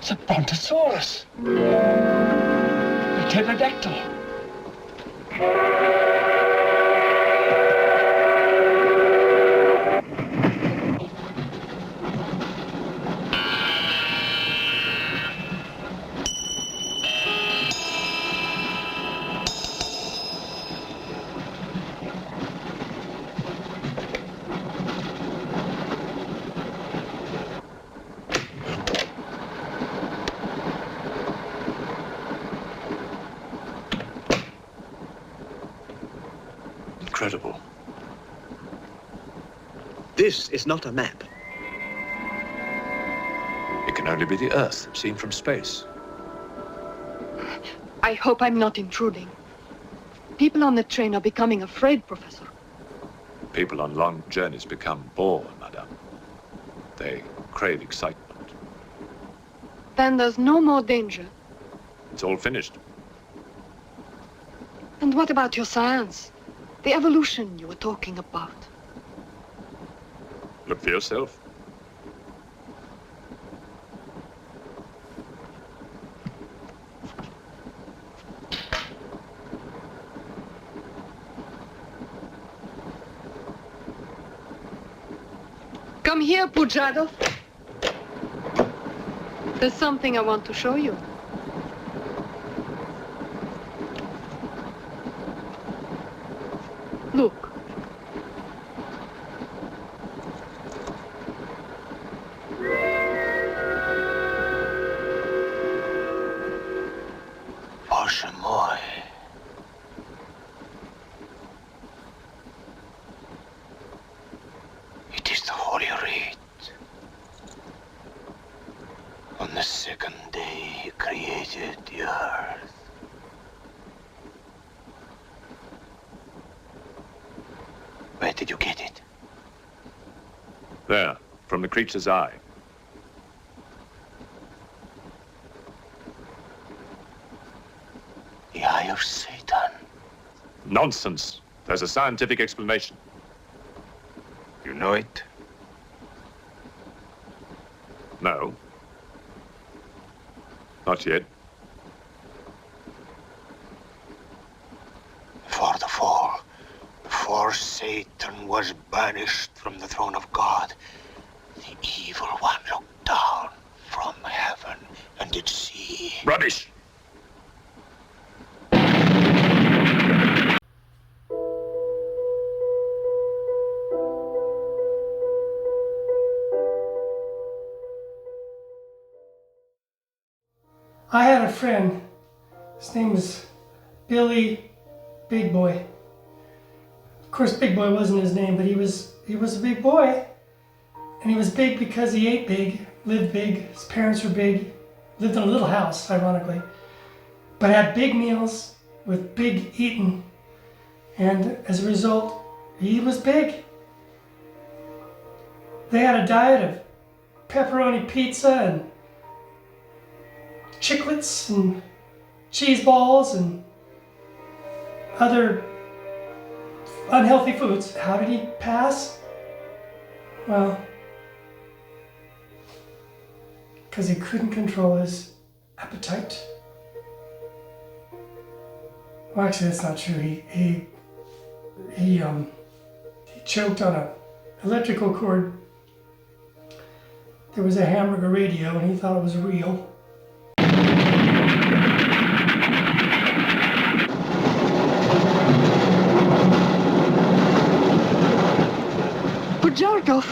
It's a brontosaurus. A pterodactyl. Incredible. This is not a map. It can only be the Earth, seen from space. I hope I'm not intruding. People on the train are becoming afraid, Professor. People on long journeys become bored, madame. They crave excitement. Then there's no more danger. It's all finished. And what about your science? The evolution you were talking about. Look for yourself. Come here, Pujadov. There's something I want to show you. Look. Боже мой. It is the Holy Rite. On the second day he created the earth. Where did you get it? There, from the creature's eye. The eye of Satan. Nonsense. There's a scientific explanation. You know it? No. Not yet. Before the fall, before Satan was banished from the throne of God, the evil one looked down from heaven and did see. Rubbish! I had a friend. His name was Billy Big Boy. Of course, Big Boy wasn't his name, but he was a big boy. And he was big because he ate big, lived big, his parents were big, lived in a little house, ironically, but had big meals with big eating. And as a result, he was big. They had a diet of pepperoni pizza and chiclets and cheese balls and other unhealthy foods. How did he pass? Well, because he couldn't control his appetite. Well, actually, that's not true. He choked on an electrical cord. There was a hamburger radio, and he thought it was real. Pujardov!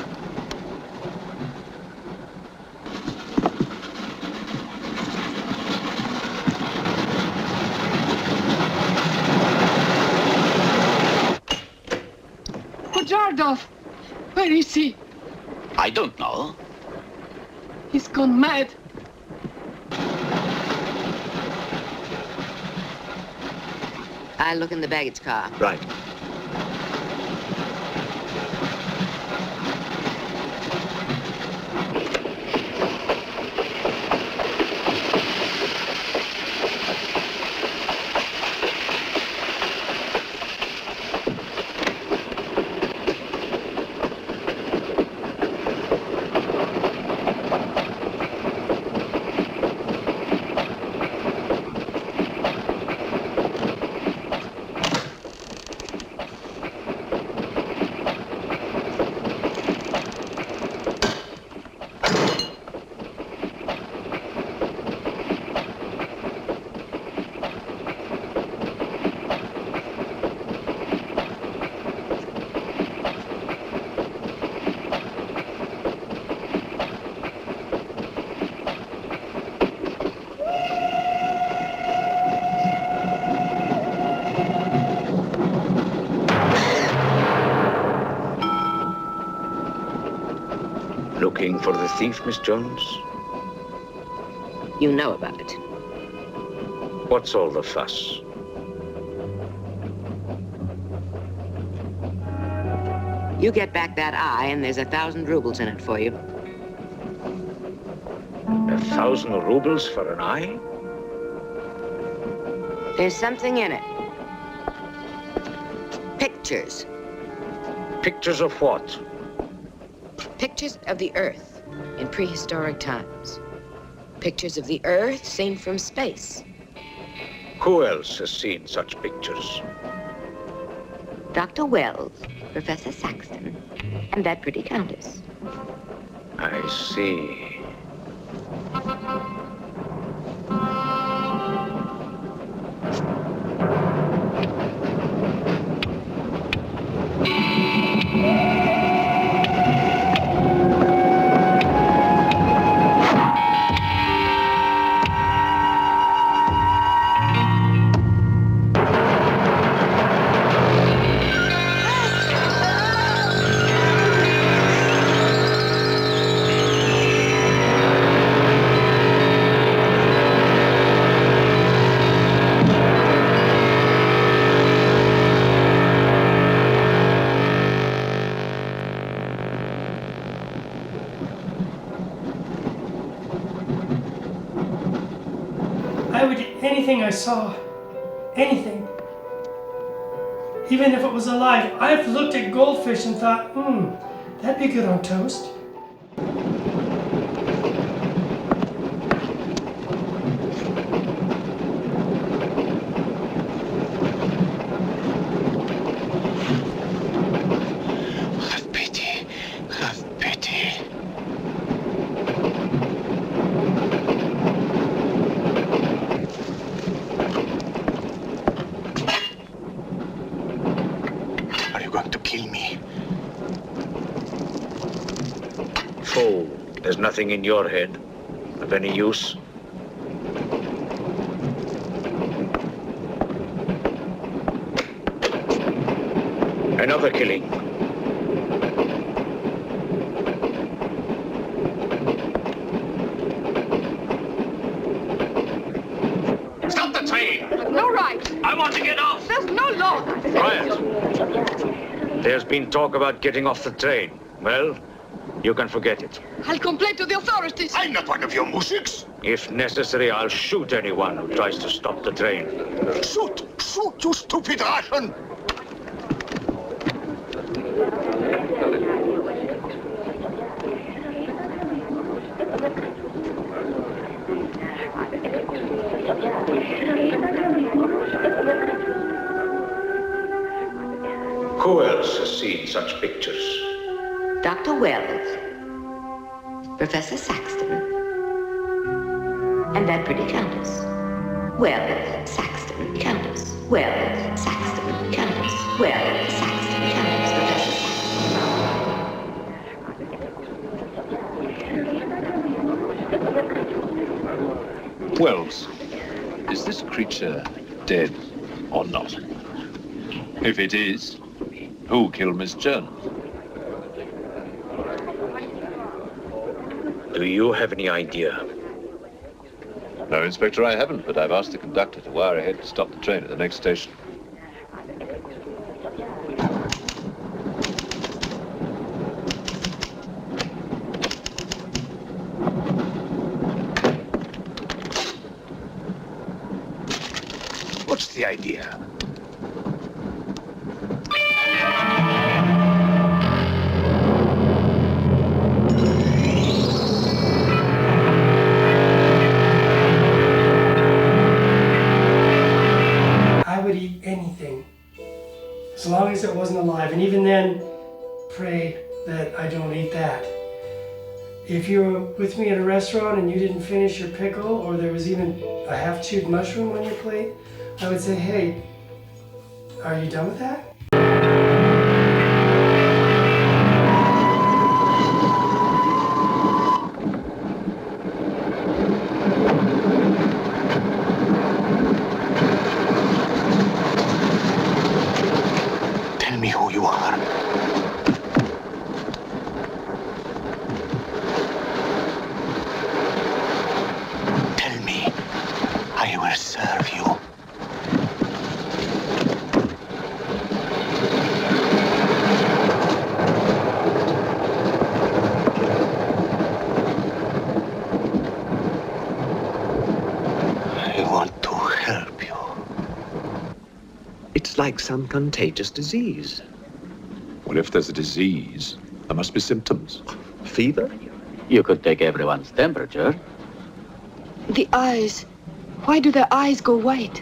Pujardov! Where is he? I don't know. He's gone mad. I'll look in the baggage car. Right. looking for the thief, Miss Jones? You know about it. What's all the fuss? You get back that eye, and there's 1,000 rubles in it for you. 1,000 rubles for an eye? There's something in it. Pictures. Pictures of what? Pictures of the Earth in prehistoric times. Pictures of the Earth seen from space. Who else has seen such pictures? Dr. Wells, Professor Saxton, and that pretty countess. I see. I would eat anything I saw. Anything. Even if it was alive. I've looked at goldfish and thought, that'd be good on toast. Have pity. Have pity. Are you going to kill me? Fool, there's nothing in your head of any use. Another killing. Stop the train! No right. I want to get off! There's no law. Quiet. There's been talk about getting off the train. Well, you can forget it. I'll complain to the authorities. I'm not one of your musics. If necessary, I'll shoot anyone who tries to stop the train. Shoot! Shoot, you stupid Russian! Who else has seen such pictures? Dr. Wells, Professor Saxton, and that pretty countess. Wells, Saxton, countess. Wells, Saxton, countess. Wells, Saxton, countess. Professor Saxton. Wells, is this creature dead or not? If it is, who killed Miss Jones? Do you have any idea? No, Inspector, I haven't, but I've asked the conductor to wire ahead to stop the train at the next station. What's the idea? I would eat anything, as long as it wasn't alive, and even then, pray that I don't eat that. If you were with me at a restaurant and you didn't finish your pickle, or there was even a half-chewed mushroom on your plate, I would say, hey, are you done with that? Tell me who you are. like some contagious disease. Well, if there's a disease, there must be symptoms. Fever? You could take everyone's temperature. The eyes. Why do their eyes go white?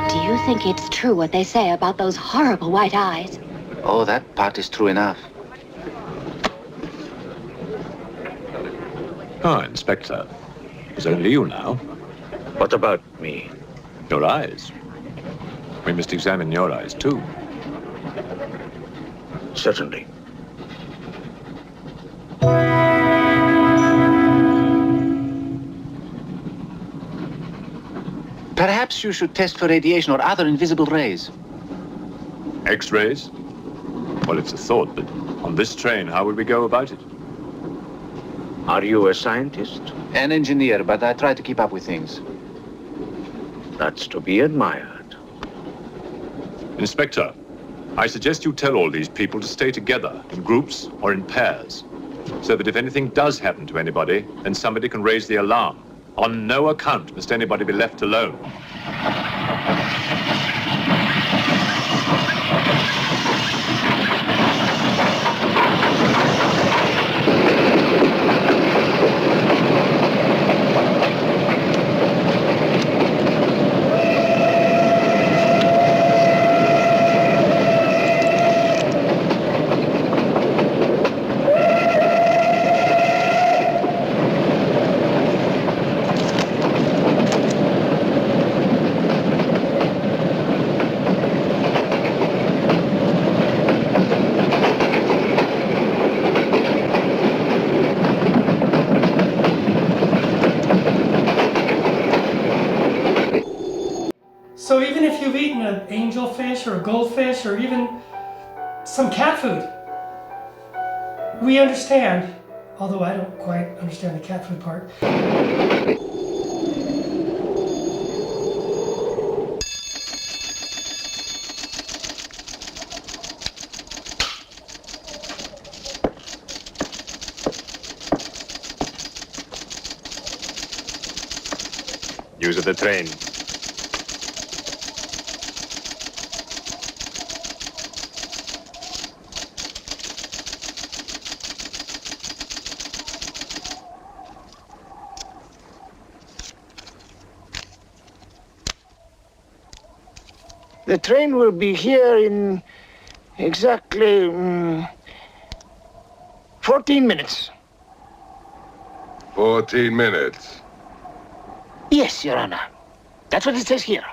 Do you think it's true what they say about those horrible white eyes? Oh, that part is true enough. Ah, Inspector. It's only you now. What about me? Your eyes. We must examine your eyes, too. Certainly. Perhaps you should test for radiation or other invisible rays. X-rays? Well, it's a thought, but on this train, how would we go about it? Are you a scientist? An engineer, but I try to keep up with things. That's to be admired. Inspector, I suggest you tell all these people to stay together, in groups or in pairs, so that if anything does happen to anybody, then somebody can raise the alarm. On no account must anybody be left alone. So even if you've eaten an angelfish or a goldfish or even some cat food, we understand, although I don't quite understand the cat food part. Use of the train. The train will be here in exactly 14 minutes. 14 minutes. Yes, Your Honor. That's what it says here.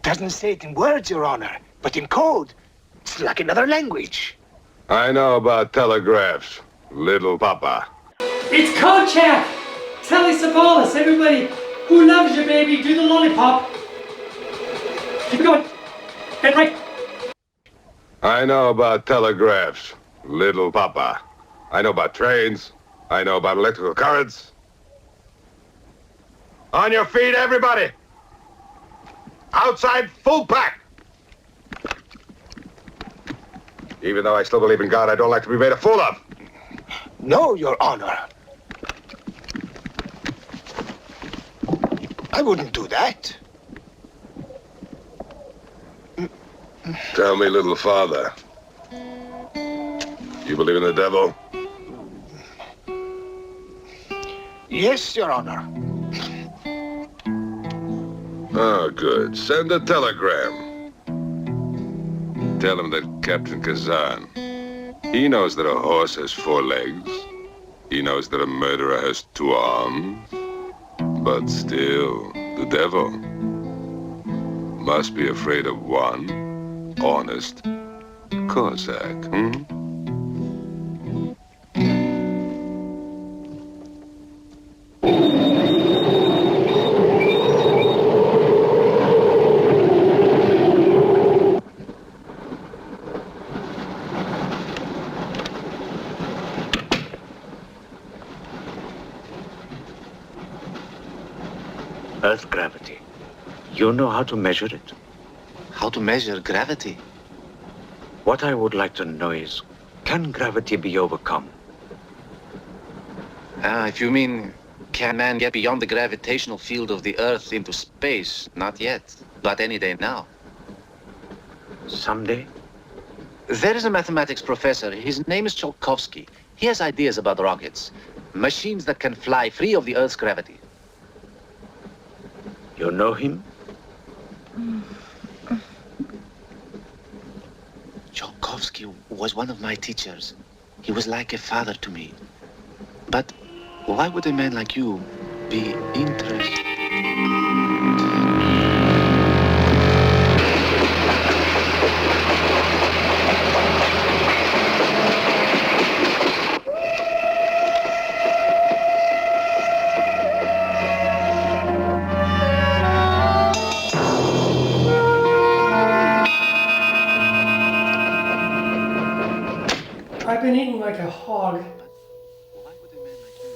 Doesn't say it in words, Your Honor, but in code. It's like another language. I know about telegraphs, little papa. It's Kojak! Telly Savalas, everybody who loves you, baby, do the lollipop. Keep going. Get right. I know about telegraphs, little papa. I know about trains. I know about electrical currents. On your feet, everybody! Outside, full pack! Even though I still believe in God, I don't like to be made a fool of. No, Your Honor. I wouldn't do that. Tell me, little father. You believe in the devil? Yes, Your Honor. Oh, good. Send a telegram. Tell him that Captain Kazan, he knows that a horse has 4 legs. He knows that a murderer has 2 arms. But still, the devil must be afraid of one honest Cossack, You know how to measure it? How to measure gravity? What I would like to know is, can gravity be overcome? If you mean, can man get beyond the gravitational field of the Earth into space? Not yet, but any day now. Someday? There is a mathematics professor. His name is Tsiolkovsky. He has ideas about rockets. Machines that can fly free of the Earth's gravity. You know him? Tsiolkovsky was one of my teachers. He was like a father to me. But why would a man like you be interested? I've been eating like a hog.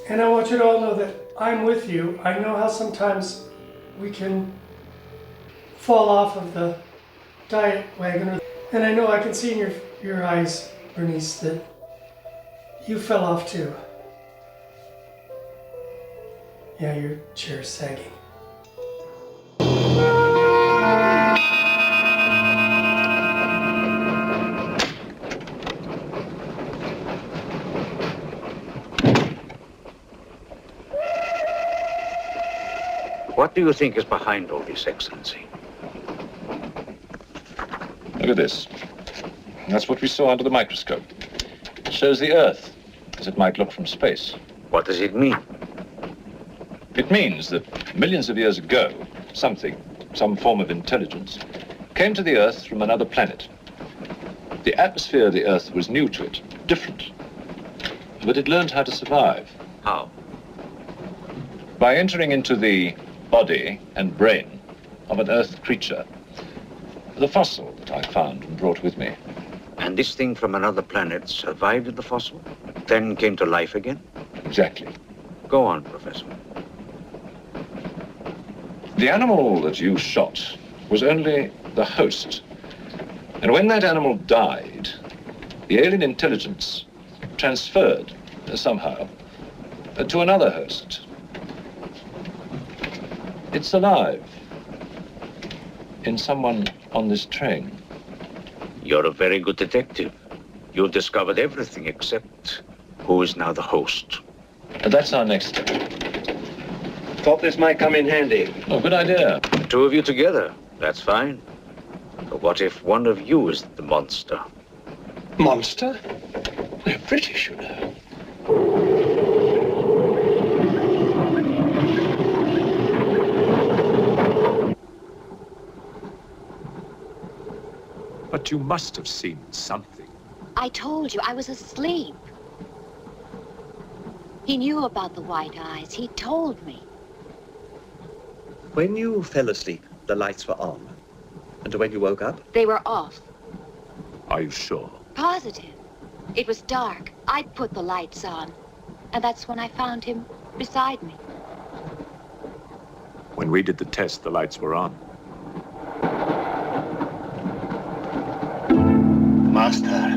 And I want you to all know that I'm with you. I know how sometimes we can fall off of the diet wagon. And I know I can see in your eyes, Bernice, that you fell off too. Yeah, your chair's sagging. What do you think is behind all this, Excellency? Look at this. That's what we saw under the microscope. It shows the Earth as it might look from space. What does it mean? It means that millions of years ago, some form of intelligence, came to the Earth from another planet. The atmosphere of the Earth was new to it, different. But it learned how to survive. How? By entering into the body and brain of an Earth creature. The fossil that I found and brought with me. And this thing from another planet survived the fossil, then came to life again? Exactly. Go on, Professor. The animal that you shot was only the host. And when that animal died, the alien intelligence transferred somehow to another host. It's alive in someone on this train. You're a very good detective. You discovered everything except who is now the host. And that's our next step. Thought this might come in handy. Oh, good idea. The two of you together, that's fine. But what if one of you is the monster? Monster? They're British, you know. But you must have seen something. I told you I was asleep. He knew about the white eyes. He told me. When you fell asleep, the lights were on. And when you woke up? They were off. Are you sure? Positive. It was dark. I'd put the lights on. And that's when I found him beside me. When we did the test, the lights were on. Master.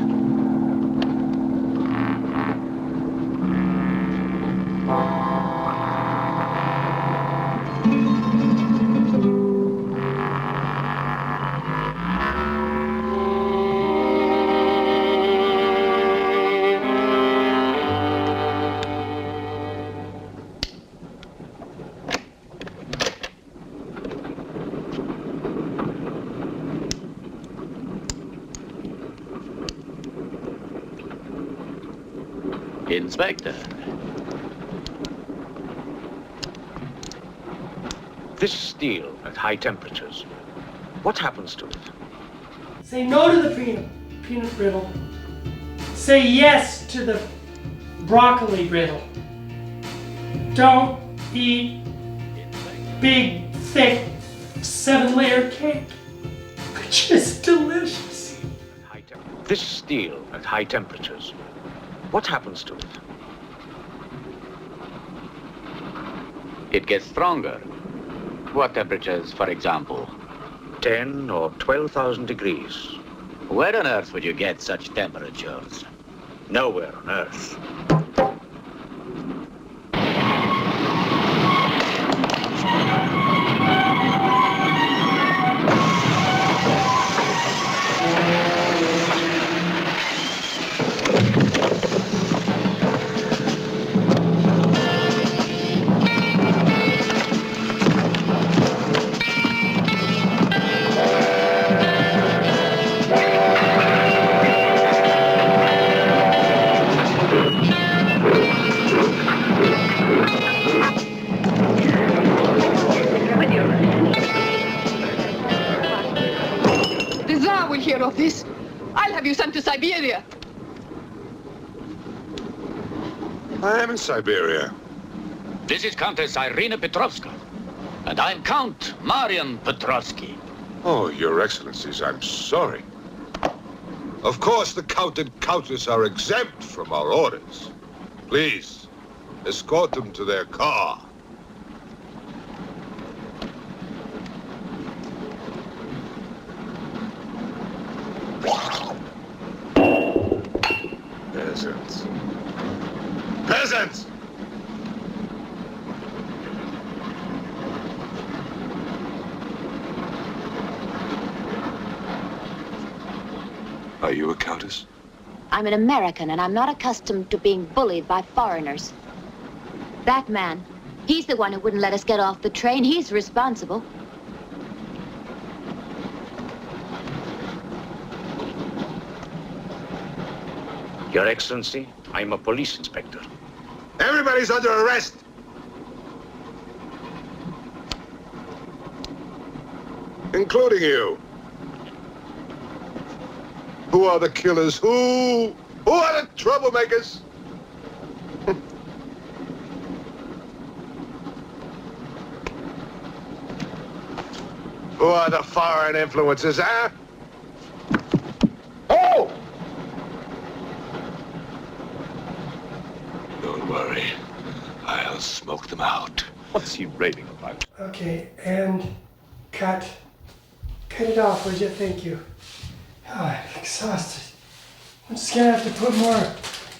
Inspector. This steel at high temperatures, what happens to it? Say no to the peanut brittle. Say yes to the broccoli brittle. Don't eat big, thick, 7-layer cake, which is delicious. This steel at high temperatures, what happens to it? It gets stronger. What temperatures, for example? 10 or 12,000 degrees. Where on earth would you get such temperatures? Nowhere on earth. The Tsar will hear of this. I'll have you sent to Siberia. I am in Siberia. This is Countess Irina Petrovska. And I'm Count Marian Petrovsky. Oh, Your Excellencies, I'm sorry. Of course, the Count and Countess are exempt from our orders. Please, escort them to their car. Peasants. Peasants! Are you a countess? I'm an American, and I'm not accustomed to being bullied by foreigners. That man, he's the one who wouldn't let us get off the train. He's responsible. Your Excellency, I'm a police inspector. Everybody's under arrest! Including you. Who are the killers? Who are the troublemakers? Who are the foreign influences, huh? Oh! Don't worry. I'll smoke them out. What's he raving about? Okay, and cut. Cut it off, would you? Thank you. Oh, I'm exhausted. I'm just gonna have to put more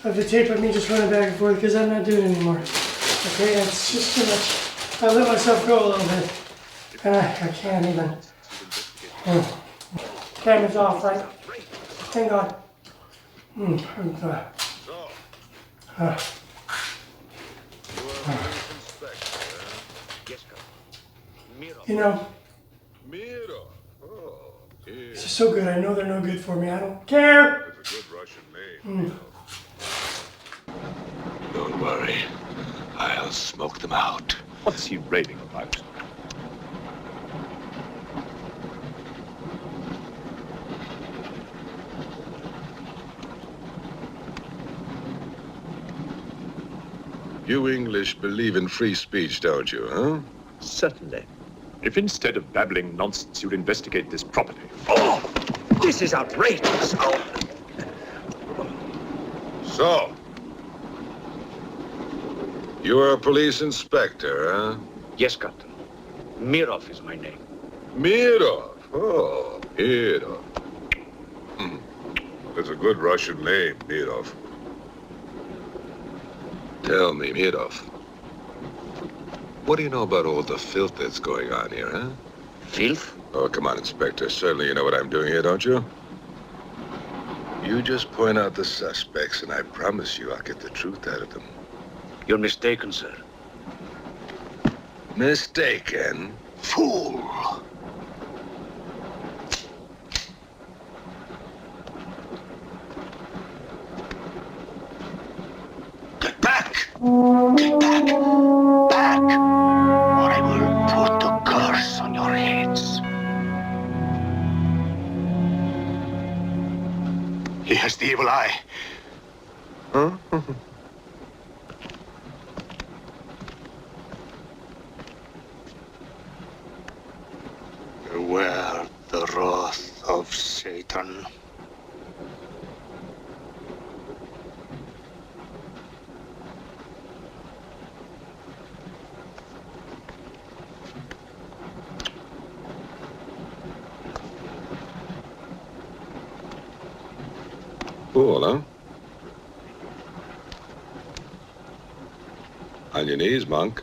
of the tape on me just running back and forth because I'm not doing it anymore. Okay, it's just too much. I let myself go a little bit. And I can't even. Camera's off, right? Thank God. You know, it's just so good. I know they're no good for me. I don't care. It's a good Russian name. Don't worry. I'll smoke them out. What's he raving about? You English believe in free speech, don't you, huh? Certainly. If instead of babbling nonsense, you'd investigate this property. Oh, this is outrageous. Oh. So, you're a police inspector, huh? Yes, Captain. Mirov is my name. Mirov. Oh, Mirov. That's a good Russian name, Mirov. Tell me, Mirov, what do you know about all the filth that's going on here, huh? Filth? Oh, come on, Inspector. Certainly you know what I'm doing here, don't you? You just point out the suspects, and I promise you I'll get the truth out of them. You're mistaken, sir. Mistaken? Fool! Get back! Get back! Back! Or I will put a curse on your heads. He has the evil eye. Huh? Beware the wrath of Satan. Cool, huh? On your knees, monk.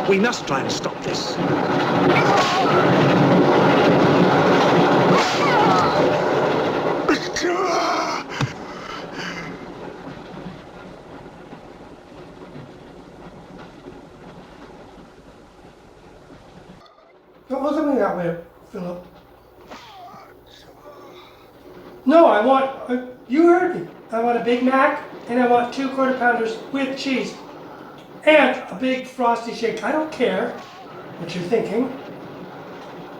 We must try and stop this. Don't look at me that way, Philip. No, I want, you heard me. I want a Big Mac, and I want 2 quarter pounders with cheese. And a big frosty shake. I don't care what you're thinking.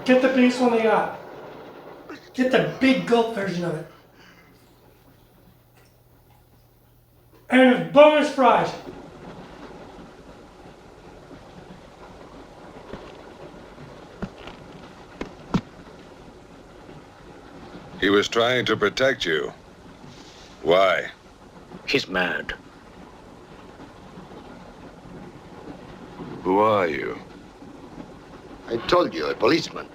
Get the biggest one they got. Get the big gulp version of it. And bonus fries. He was trying to protect you. Why? He's mad. Who are you? I told you, a policeman.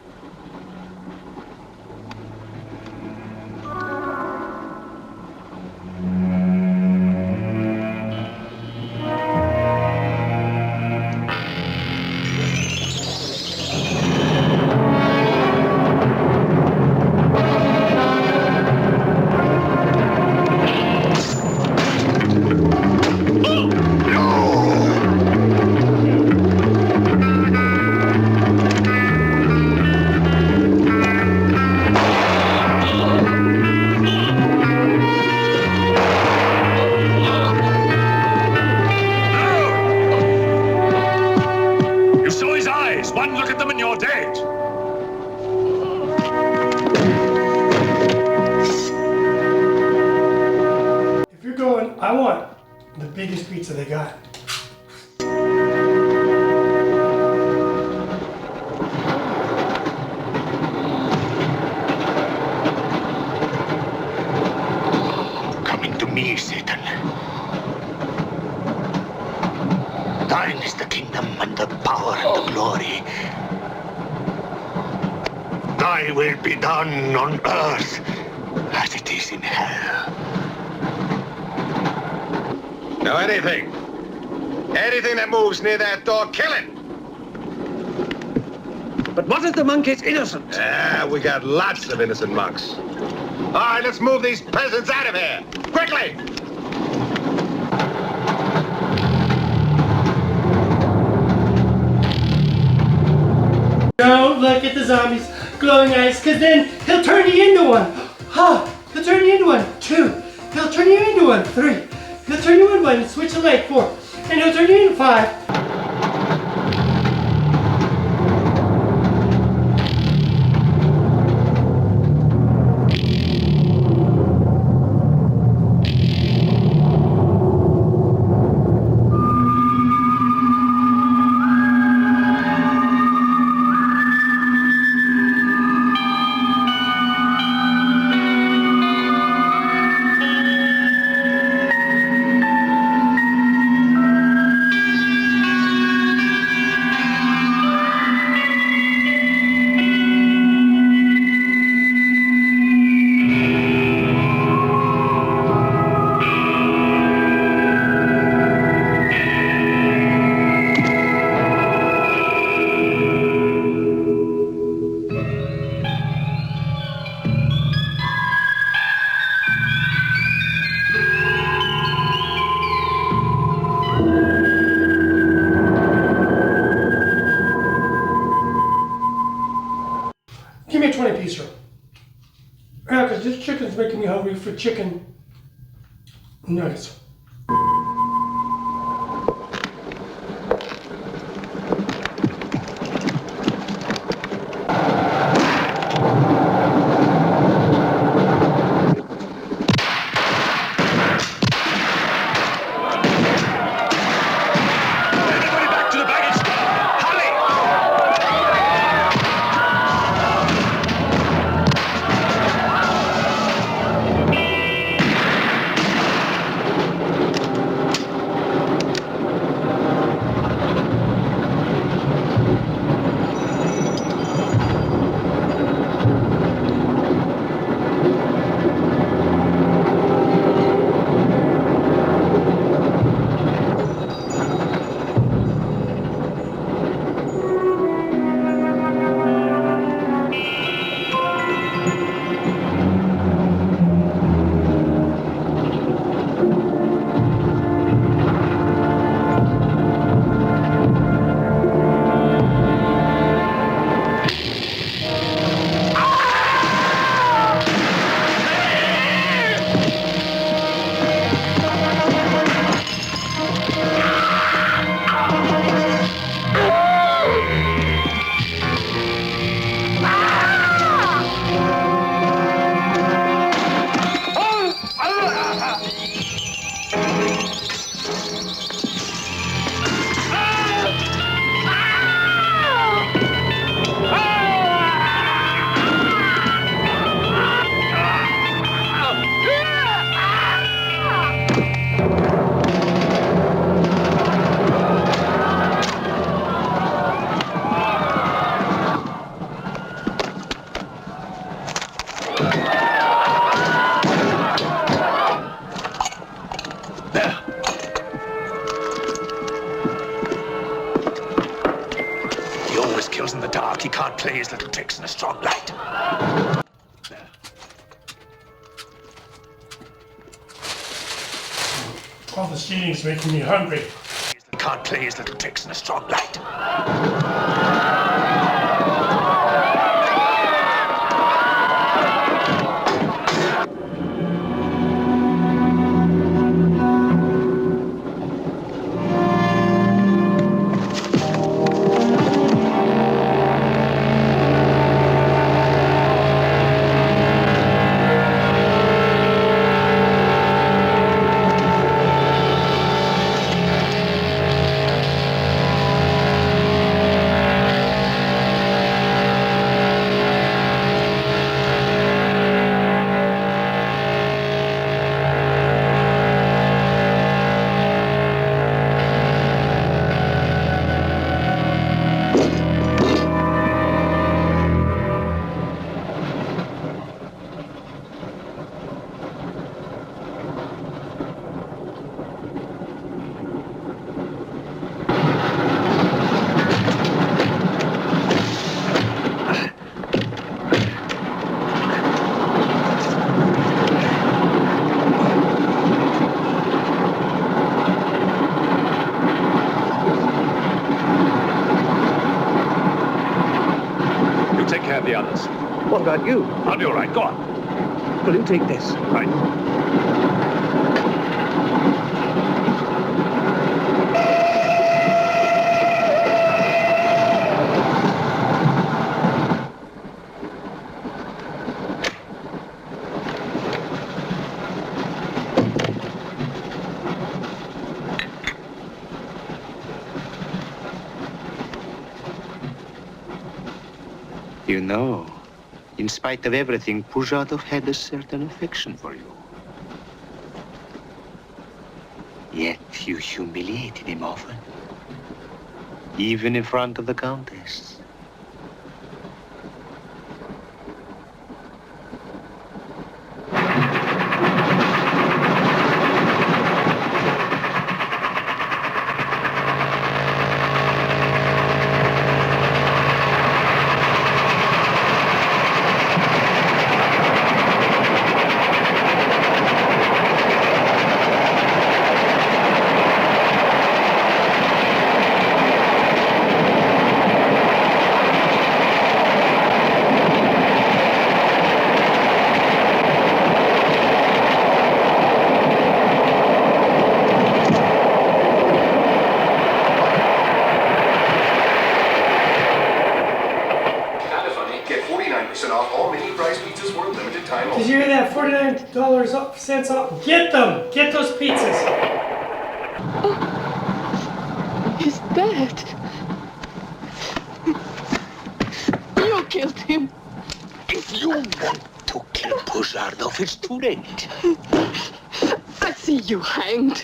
I want the biggest pizza they got. Coming to me, Satan. Thine is the kingdom and the power and the glory. Thy will be done on earth as it is in hell. Now anything that moves near that door, kill it! But what if the monk is innocent? We got lots of innocent monks. All right, let's move these peasants out of here, quickly! Don't look at the zombies' glowing eyes, because then he'll turn you into one. He'll turn you into one. 2. He'll turn you into one. 3. He'll turn you into one and switch a leg. 4. And he'll turn you into 5. Give me a 20-piecer. Yeah, because this chicken's making me hungry for chicken nuggets. little tricks and a strong light. All this eating's making me hungry. Can't play his little tricks and a strong light. The others. What about you? I'll be all right. Go on. Will you take this? Right. You know, in spite of everything, Pujatov had a certain affection for you. Yet you humiliated him often, even in front of the Countess. Did you hear that? $49 off. Get them! Get those pizzas! Oh, he's dead. You killed him. If you want to kill Pujardov, it's too late. I see you hanged.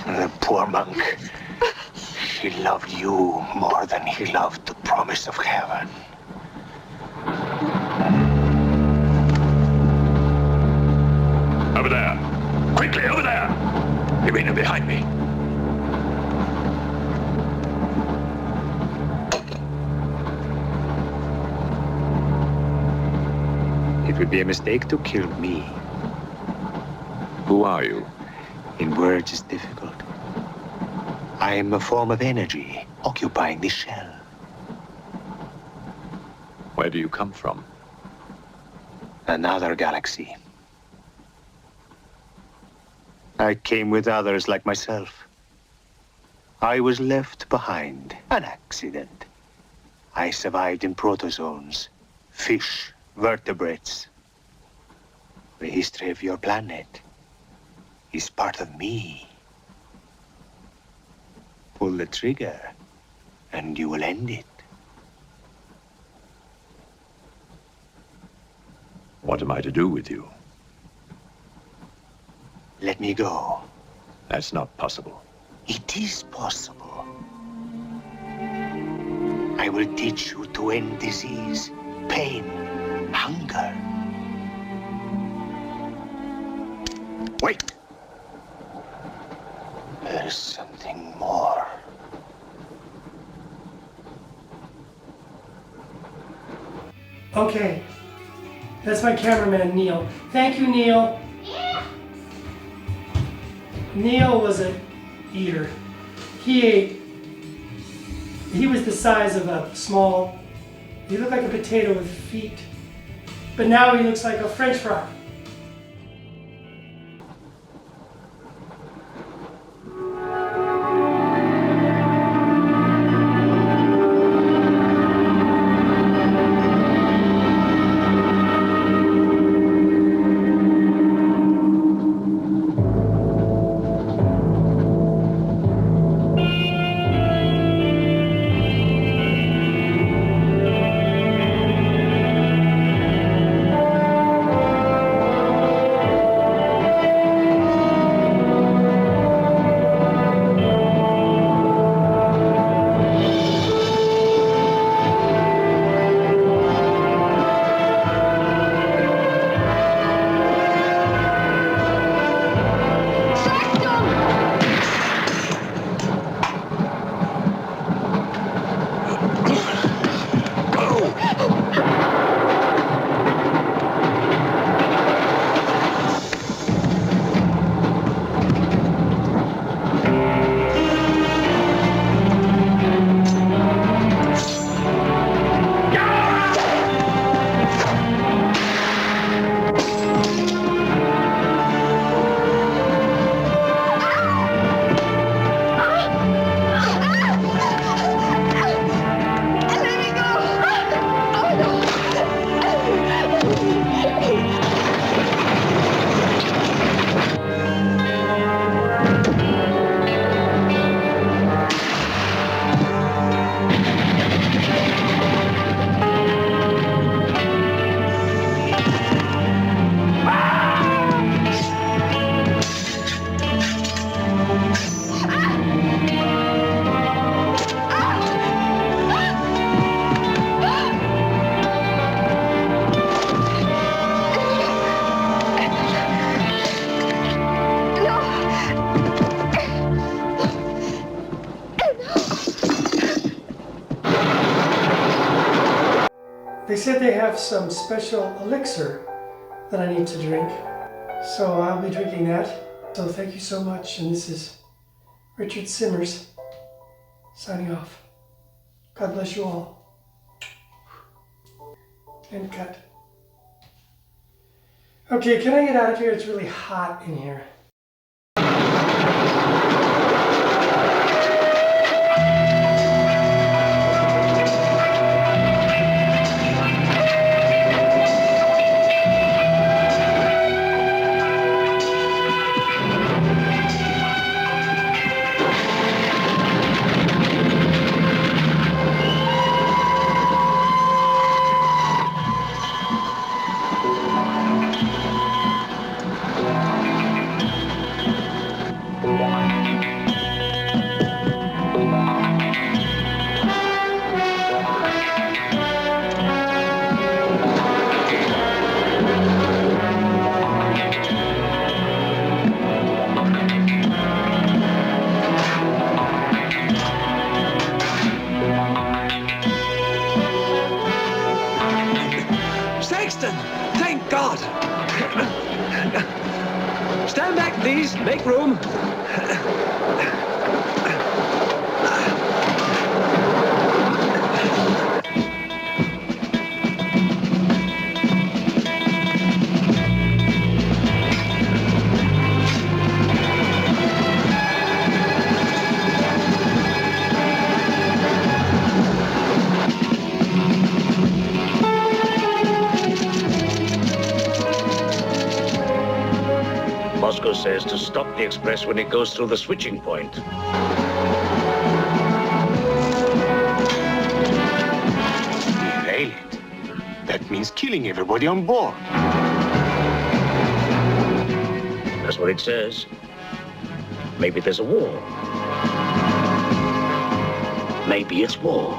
The poor monk. He loved you more than he loved the promise of heaven. Over there. Quickly, over there. You mean behind me? It would be a mistake to kill me. Who are you? In words, it's difficult. I am a form of energy occupying this shell. Where do you come from? Another galaxy. I came with others like myself. I was left behind. An accident. I survived in protozoans, fish, vertebrates. The history of your planet is part of me. Pull the trigger, and you will end it. What am I to do with you? Let me go. That's not possible. It is possible. I will teach you to end disease, pain, hunger. Wait! There is something more. Okay. That's my cameraman, Neil. Thank you, Neil. Neil was an eater. He was the size of a small, he looked like a potato with feet. But now he looks like a French fry. They said they have some special elixir that I need to drink, so I'll be drinking that. So thank you so much, and this is Richard Simmers signing off. God bless you all. And cut. Okay, can I get out of here? It's really hot in here. Thank God! Stand back, please. Make room. Moscow says to stop the express when it goes through the switching point. Derail it. That means killing everybody on board. That's what it says. Maybe there's a war. Maybe it's war.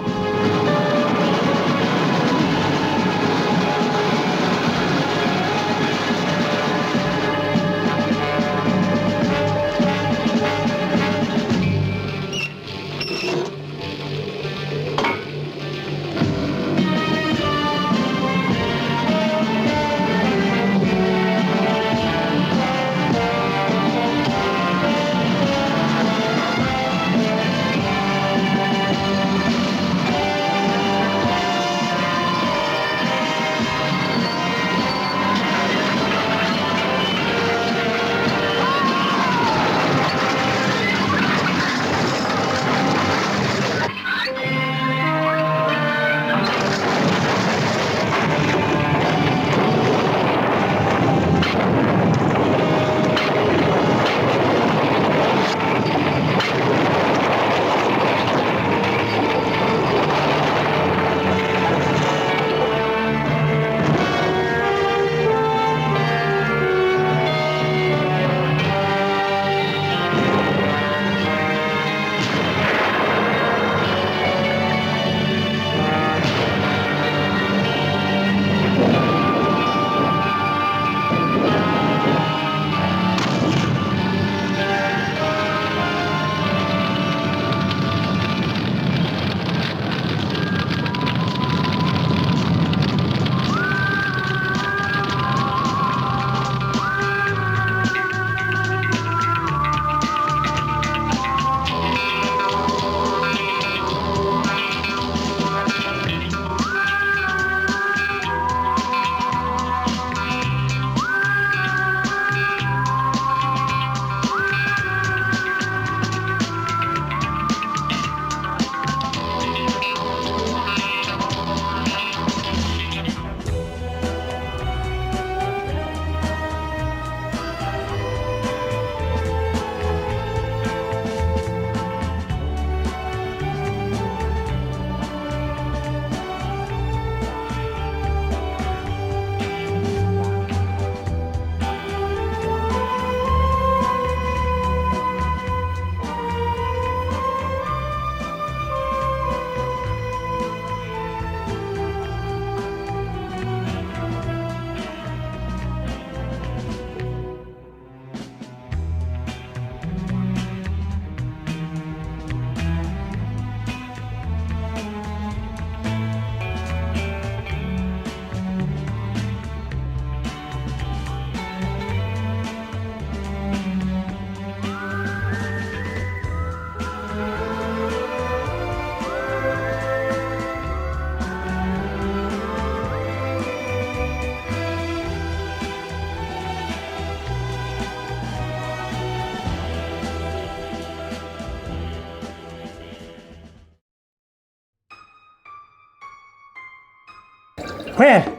Well,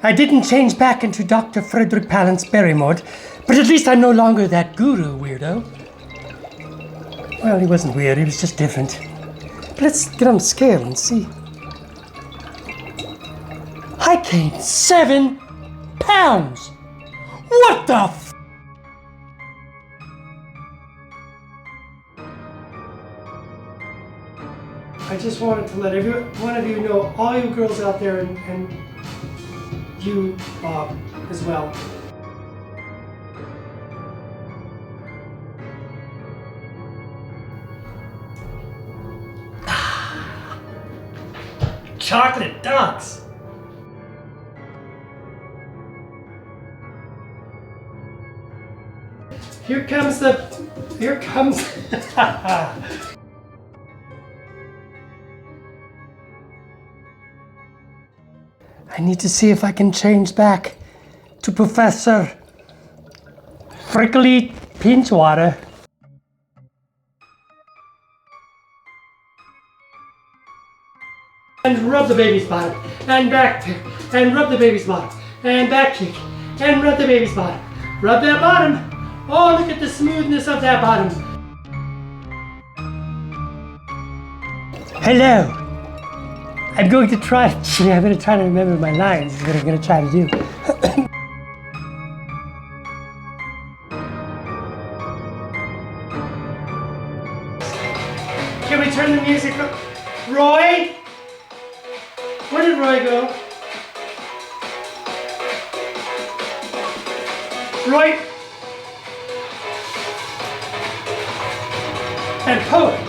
I didn't change back into Dr. Frederick Palance Barrymore, but at least I'm no longer that guru weirdo. Well, he wasn't weird, he was just different. But let's get on the scale and see. I gained 7 pounds! What the f? I just wanted to let every one of you know, all you girls out there, and you, Bob, as well. Chocolate ducks! Here comes I need to see if I can change back to Professor Frickly Pinchwater. And rub the baby's bottom, and back kick, and rub the baby's bottom, and back kick, and rub the baby's bottom. Rub that bottom. Oh, look at the smoothness of that bottom. Hello. I'm going to try to remember my lines, is what I'm going to try to do. Can we turn the music up? Roy? Where did Roy go? Roy? And Poet.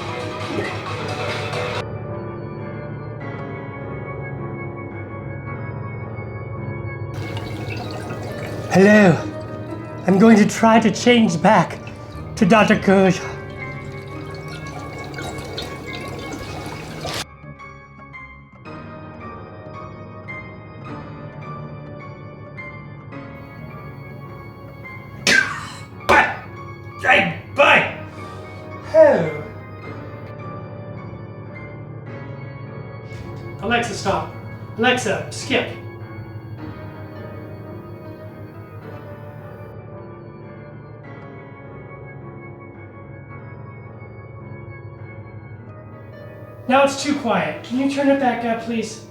Hello. I'm going to try to change back to Dr. Kush. Bye! Oh. Alexa, stop. Alexa, skip. Now it's too quiet. Can you turn it back up, please?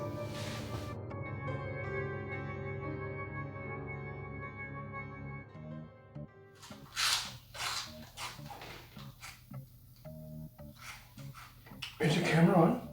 Is your camera on?